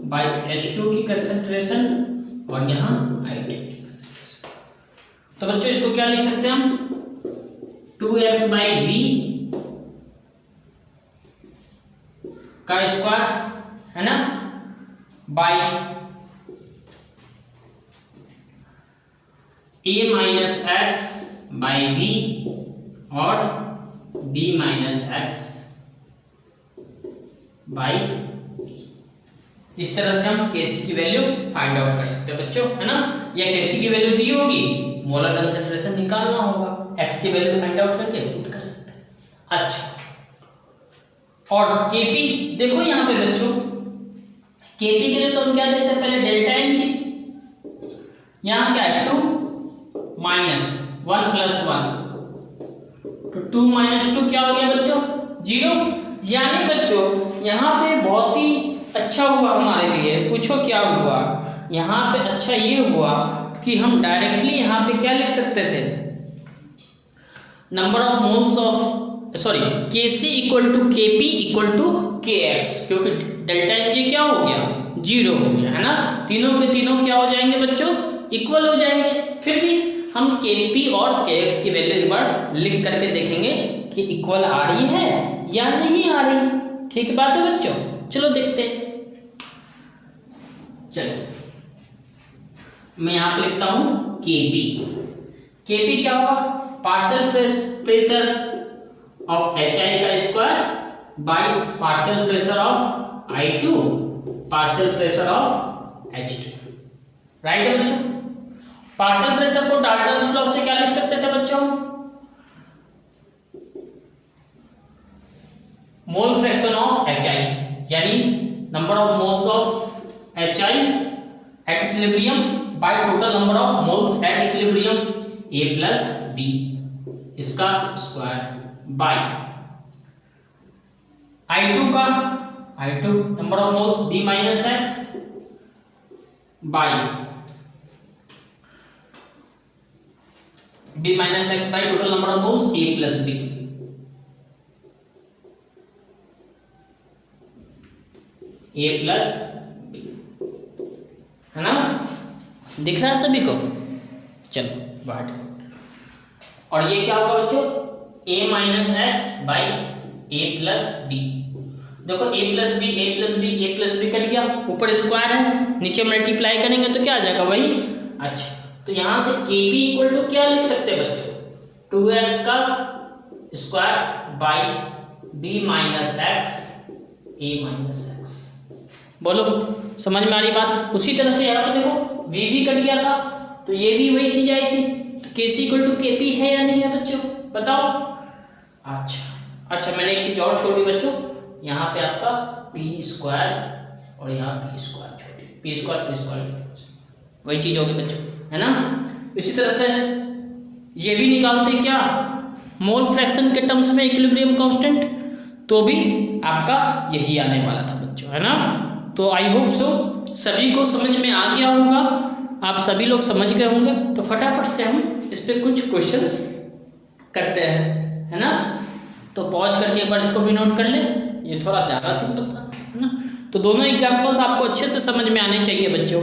बाई H2 की कंसंट्रेशन, और यहाँ I2 की कंसंट्रेशन। तो बच्चों इसको क्या लिख सकते हैं हम, 2x by V का स्क्वायर, है ना, by A - x by V और B - x by V। इस तरह से हम Kc की वैल्यू फाइंड आउट कर सकते हैं बच्चों, है ना। या Kc की वैल्यू दी होगी, मोलर कंसंट्रेशन निकालना होगा, x की वैल्यू फाइंड आउट करके पुट कर सकते हैं। अच्छा, और Kp देखो यहाँ पे बच्चों, Kp के लिए तो हम क्या देते हैं पहले, डेल्टा Ng। यहाँ क्या है 2 - 1 + 1, तो 2 - 2 क्या हो गया बच्चों 0। यानी बच्चों यहाँ पे बहुत ही अच्छा हुआ हमारे लिए। पूछो क्या हुआ यहाँ पे, अच्छा ये हुआ कि हम डायरेक्टली यहाँ पे क्या लिख सकते थे, number of moles of Kc = Kp = Kx, क्योंकि डेल्टा Ng क्या हो गया 0 हो गया, है ना। तीनों के तीनों क्या हो जाएंगे बच्चों, इक्वल हो जाएंगे। फिर भी हम Kp और Kx की वैल्यू एक बार लिख करके देखेंगे कि इक्वल आ रही है या नहीं आ रही। ठीक बात है बच्चों, चलो देखते हैं। चलो मैं यहाँ पे लिखता हूँ Kp क्या होगा, पार्शियल प्रेशर ऑफ HI का square by partial pressure of I2 partial pressure of H2, right है बच्चों। पार्शियल प्रेशर को डाल्टन्स लॉ से क्या लिख सकते थे बच्चों, मोल फ्रैक्शन ऑफ HI, यानी number of moles of HI at equilibrium by total number of moles at equilibrium. A plus b इसका स्क्वायर बाय I2 का I2 number of moles B minus x by B minus x by total number of moles A plus b. A plus b है ना, दिख रहा है सभी को? चलो बाहर। और ये क्या होगा बच्चों? A minus x by a plus b. देखो a plus b a plus b a plus b cut गया, ऊपर स्क्वायर है, नीचे मल्टीप्लाई करेंगे तो क्या आ जाएगा वही। अच्छा तो यहाँ से kp इक्वल टू क्या लिख सकते हैं बच्चों? 2x का square by b minus x a minus x. बोलो समझ में आ रही बात? उसी तरह से यहाँ पर देखो v कट गया था तो ये भी वही चीज आई थी, तो kc इक्वल टू kp है या नहीं है बच्चों बताओ? अच्छा मैंने एक चीज और छोड़ दी बच्चों, यहाँ पे आपका पी स्क्वायर और यहाँ पी स्क्वायर छोड़ दी, पी स्क्वायर वही चीज होगी बच्चों, है ना। इसी तरह से ये भी निकालते क्या मोल फ्रैक्शन के टर्म्स में इक्विलिब्रियम कांस्टेंट, तो भी आपका यही आने वाला था बच्चों, है ना। तो आई होप सो सभी को समझ में आ गया होगा, आप सभी लोग समझ गए होंगे। तो फटाफट से हम इस पर कुछ क्वेश्चंस करते हैं, है ना। तो पॉज करके एक बार इसको भी नोट कर ले, ये थोड़ा ज़्यादा सिंपल था, है ना। तो दोनों एग्जाम्पल्स आपको अच्छे से समझ में आने चाहिए बच्चों,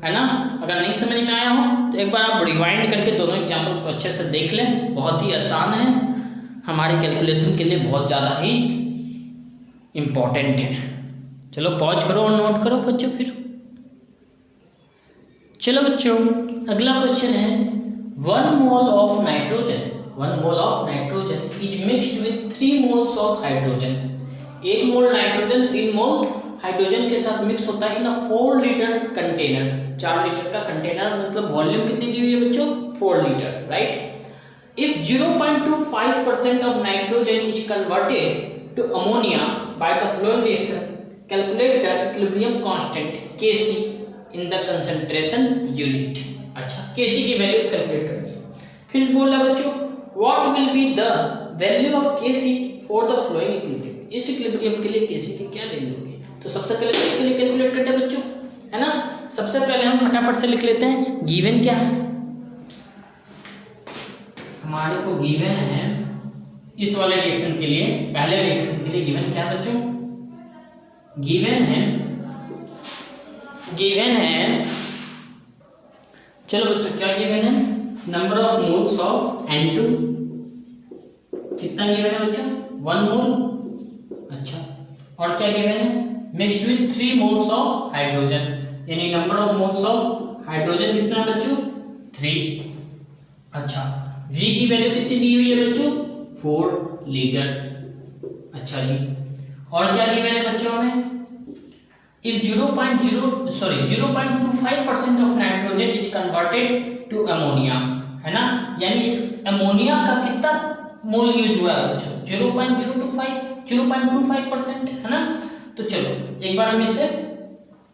है ना। अगर नहीं समझ में आया हो तो एक बार आप रिवाइंड करके दोनों एग्जाम्पल्स को अच्छे से देख लें, बहुत ही आसान है, हमारे कैलकुलेशन के लिए बहुत ज़्यादा ही इम्पॉर्टेंट है। चलो पॉज करो और नोट करो बच्चों फिर। चलो बच्चों अगला क्वेश्चन है, 1 mole of nitrogen is mixed with 3 moles of hydrogen. 1 mole nitrogen 3 mole hydrogen के साथ मिक्स होता है इन 4 लीटर कंटेनर। 4 लीटर का कंटेनर मतलब वॉल्यूम कितनी दी हुई है बच्चों? 4 लीटर, right. If 0.25% of nitrogen is converted to ammonia by the flowing reaction, calculate the equilibrium constant Kc in the concentration unit. अच्छा Kc की वैल्यू कैलकुलेट करनी है। फिर बोल रहा बच्चों what will be the value of Kc for the flowing equilibrium. इस equilibrium के लिए Kc की क्या वैल्यू होगी? तो सबसे पहले इसके लिए कैलकुलेट करते हैं बच्चों, है ना। सबसे पहले हम फटाफट से लिख लेते हैं गिवन क्या है। हमारे को गिवन है इस वाले रिएक्शन के लिए, पहले रिएक्शन के लिए गिवन क्या है बच्चों? गिवन है चलो बच्चों क्या गिवन है? Number of moles of N2। कितना गिवन है बच्चों? 1 मोल। अच्छा और क्या गिवन है? Mixed with 3 moles of hydrogen, यानी number of moles of hydrogen कितना है बच्चों? 3। अच्छा V की वैल्यू कितनी दी हुई है बच्चों? 4 लीटर। अच्छा जी और क्या गिवन है बच्चों हमें? If 0.25% of nitrogen is converted to ammonia, है ना, यानी इस अमोनिया का कितना मोल यूज हुआ है बच्चों? 0.25%, है ना। तो चलो एक बार हम इसे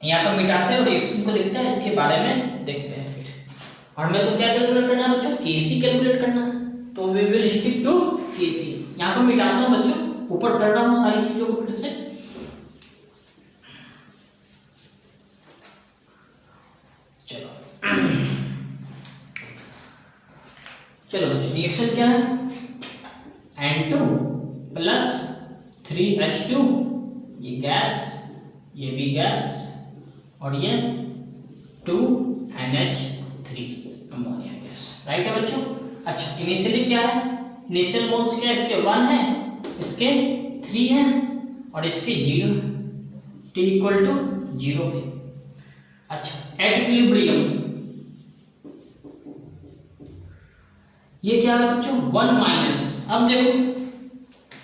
यहाँ पर मिटाते हैं और रिएक्शन को लिखते हैं, इसके बारे में देखते हैं फिर। और हमें तो क्या कैलकुलेट करना है बच्चों? Kc कैलकुलेट करना है, तो we will stick to Kc। यहाँ पर मिटाता हूँ बच्चों, ऊपर कर रहा हूँ सारी चीजों को फिर से। चलो बच्चों रिएक्शन क्या है? N2 प्लस 3H2, ये गैस, ये भी गैस, और ये 2NH3 अमोनिया गैस, राइट है बच्चों। अच्छा इनिशियली क्या है? इनिशियल मोल्स क्या है? इसके 1 है, इसके 3 है और इसके 0 है, T इक्वल टू 0 पे। अच्छा एट इक्विलिब्रियम ये क्या है बच्चों? 1 माइनस। अब देखो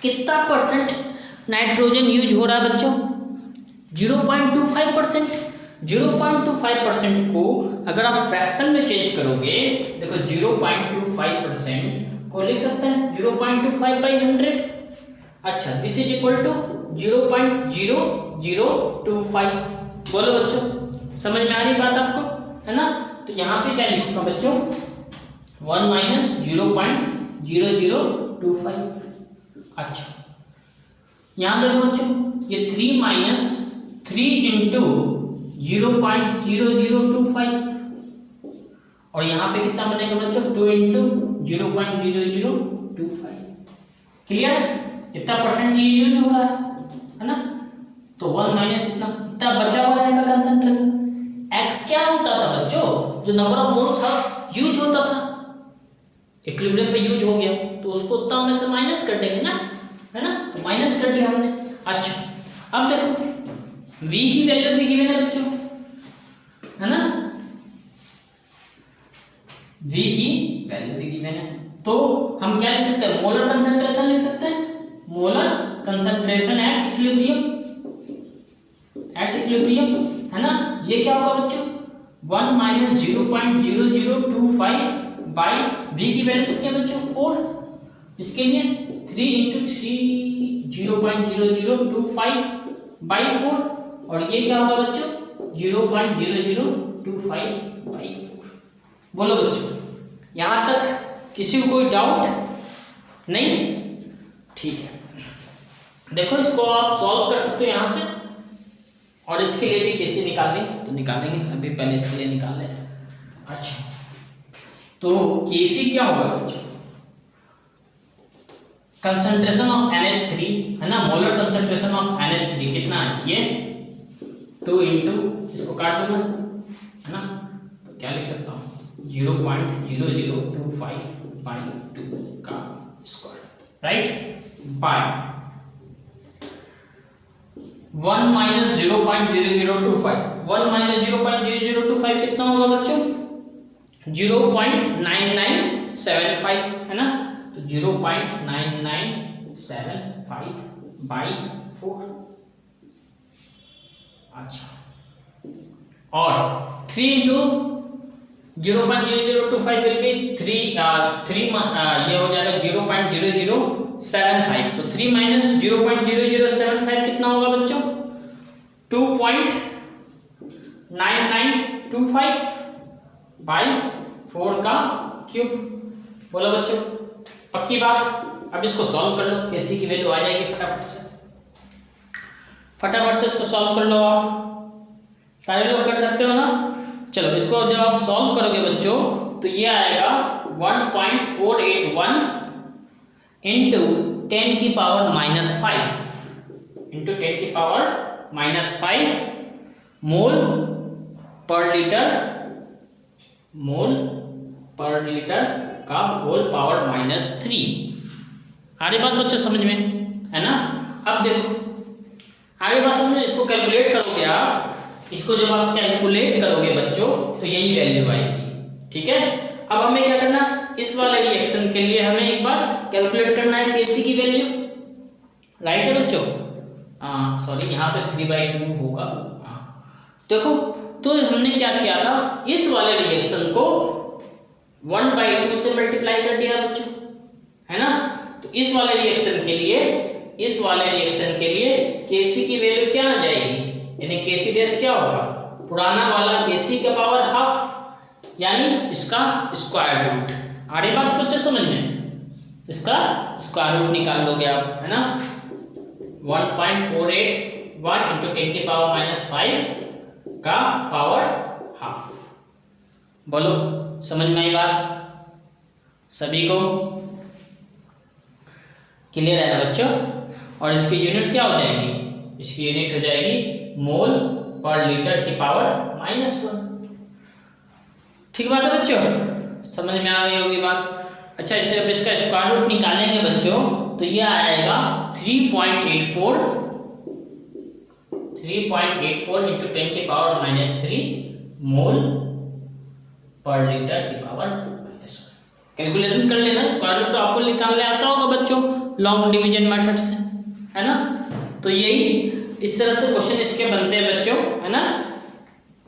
कितना परसेंट नाइट्रोजन यूज हो रहा है बच्चों? 0.25%। 0.25% को अगर आप फ्रैक्शन में चेंज करोगे, देखो 0.25% को लिख सकते हैं 0.25/100। अच्छा दिस इज इक्वल टू 0.0025। बोलो बच्चों समझ में आ रही बात आपको, है ना। तो यहाँ पे क्या लिखूंगा बच्चों? 1 माइनस 0.0025। अच्छा यहाँ देखो बच्चों, ये 3 माइनस 3 इंटू 0.0025 और यहाँ पे कितना बनेगा बच्चों 2 इंटू 0.0025। क्लियर है? इतना परसेंट ये यूज हो रहा है ना। तो 1 माइनस इतना बचा हुआ रहेगा कंसंट्रेशन। एक्स क्या होता था बच्चों, जो नंबर ऑफ मोल्स यूज होता था, इक्विलिब्रियम पे यूज हो गया तो उसको उतना में से माइनस कर देंगे ना, है ना। तो माइनस कर दिया हमने। अच्छा अब देखो v की वैल्यू भी गिवन है बच्चों, है ना, v की वैल्यू भी गिवन है। तो हम क्या लिख सकते हैं, मोलर कंसंट्रेशन लिख सकते हैं, मोलर कंसंट्रेशन एट इक्विलिब्रियम, है ना। ये क्या होगा बच्चों 1 माइनस 0.0025 बाई v की वैल्यू कितनी है बच्चों 4, इसके लिए 3 इंटू 0.0025 बाई 4 और ये क्या होगा बच्चों 0.0025 बाई 4। बोलो बच्चों यहाँ तक किसी को कोई डाउट नहीं? ठीक है, देखो इसको आप सॉल्व कर सकते हो यहाँ से, और इसके लिए भी कैसे निकालेंगे तो निकालेंगे, अभी पहले इसके लिए निकाल लें। अच्छा तो केसी क्या होगा बच्चों, कंसंट्रेशन ऑफ NH3, है ना, मोलर कंसंट्रेशन ऑफ NH3 कितना है ये 2 इंटू, इसको काट दूंगा, है ना, तो क्या लिख सकता हूँ 0.0025 बाई 2 का square, right, by 1 minus 0.0025, 1 minus 0.0025 कितना होगा बच्चों 0.9975, है ना, तो 0.9975 बाई 4। अच्छा और 3 इंटू 0.0025 विल बी 3 ये हो जाएगा 0.0075, तो 3 माइनस 0.0075 कितना होगा बच्चों 2.9925 बाई 4 का क्यूब। बोलो बच्चों पक्की बात? अब इसको सॉल्व कर लो, केसी की वैल्यू आ जाएगी फटाफट से इसको सॉल्व कर लो। आप सारे लोग कर सकते हो ना। चलो इसको जब आप सॉल्व करोगे बच्चों तो ये आएगा 1.481 इंटू 10 की पावर -5 इंटू 10 की पावर -5 मोल पर लीटर का होल पावर -3। आ रही बात बच्चों समझ में, है ना। अब देखो आगे बात समझो, इसको कैलकुलेट करोगे आप, इसको जब आप कैलकुलेट करोगे बच्चों तो यही वैल्यू आएगी, ठीक है। अब हमें क्या करना, इस वाले रिएक्शन के लिए हमें एक बार कैलकुलेट करना है केसी की वैल्यू, राइट है बच्चों। सॉरी यहाँ पे 3/2 होगा। देखो तो हमने क्या किया था, इस वाले रिएक्शन को 1/2 से मल्टीप्लाई कर दिया बच्चों, है ना। तो इस वाले रिएक्शन के लिए केसी की वैल्यू क्या आ जाएगी, यानी केसी डैश क्या होगा, पुराना वाला केसी का पावर हाफ, यानी इसका स्क्वायर रूट। आ रही बात बच्चों समझ में, इसका स्क्वायर रूट निकाल लोगे आप, है ना। 1.481 इंटू 10 की पावर -5 का पावर हाफ। बोलो समझ में आई बात सभी को? क्लियर है ना बच्चों। और इसकी यूनिट क्या हो जाएगी, इसकी यूनिट हो जाएगी मोल पर लीटर की पावर -1। ठीक बात है बच्चों, समझ में आ गई होगी बात। अच्छा इससे अब इसका स्क्वायर रूट निकालेंगे बच्चों तो ये आएगा 3.84 इंटू 10 की पावर -3 मोल पर लीटर की पावर -1। कैलकुलेशन कर लेना, स्क्वायर रूट तो आपको निकालने आता होगा बच्चों लॉन्ग डिवीजन मेथड से, है ना। तो यही इस तरह से क्वेश्चन इसके बनते हैं बच्चों, है ना।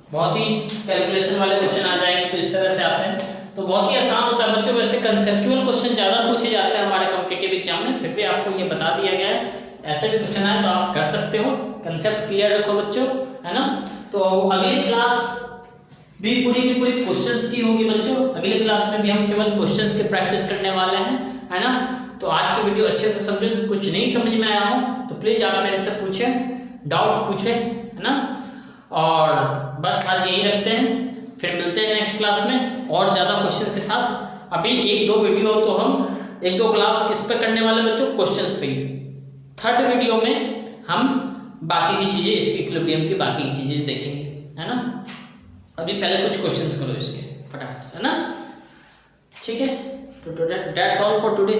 बहुत ही कैलकुलेशन वाले क्वेश्चन आ जाएंगे तो इस तरह से आते हैं, तो बहुत ही आसान होता है बच्चों। वैसे कंसेप्चुअल क्वेश्चन ज़्यादा पूछे जाते हैं हमारे कॉम्पिटिटिव एग्जाम में, फिर भी आपको ये बता दिया गया है, ऐसे भी क्वेश्चन आए तो आप कर सकते हो। कंसेप्ट क्लियर रखो बच्चों, है ना। तो अगली क्लास भी पूरी की पूरी क्वेश्चंस की होगी बच्चों। अगले क्लास में भी हम केवल क्वेश्चंस की प्रैक्टिस करने वाले हैं, है ना। तो आज की वीडियो अच्छे से समझे, कुछ नहीं समझ में आया हो तो प्लीज आप मेरे से पूछे, डाउट पूछे, है ना। और बस आज यही रखते हैं, फिर मिलते हैं नेक्स्ट क्लास में और ज़्यादा क्वेश्चन के साथ। अभी 1-2 वीडियो तो हम 1-2 क्लास किस पे करने वाले बच्चों, क्वेश्चंस पे। 3rd वीडियो में हम बाकी की चीज़ें, इसके इक्विलिब्रियम की बाकी की चीज़ें देखेंगे, है ना। अभी पहले कुछ क्वेश्चंस करो इसके फटाफट से, है ना। ठीक है, तो दैट्स ऑल फॉर टुडे।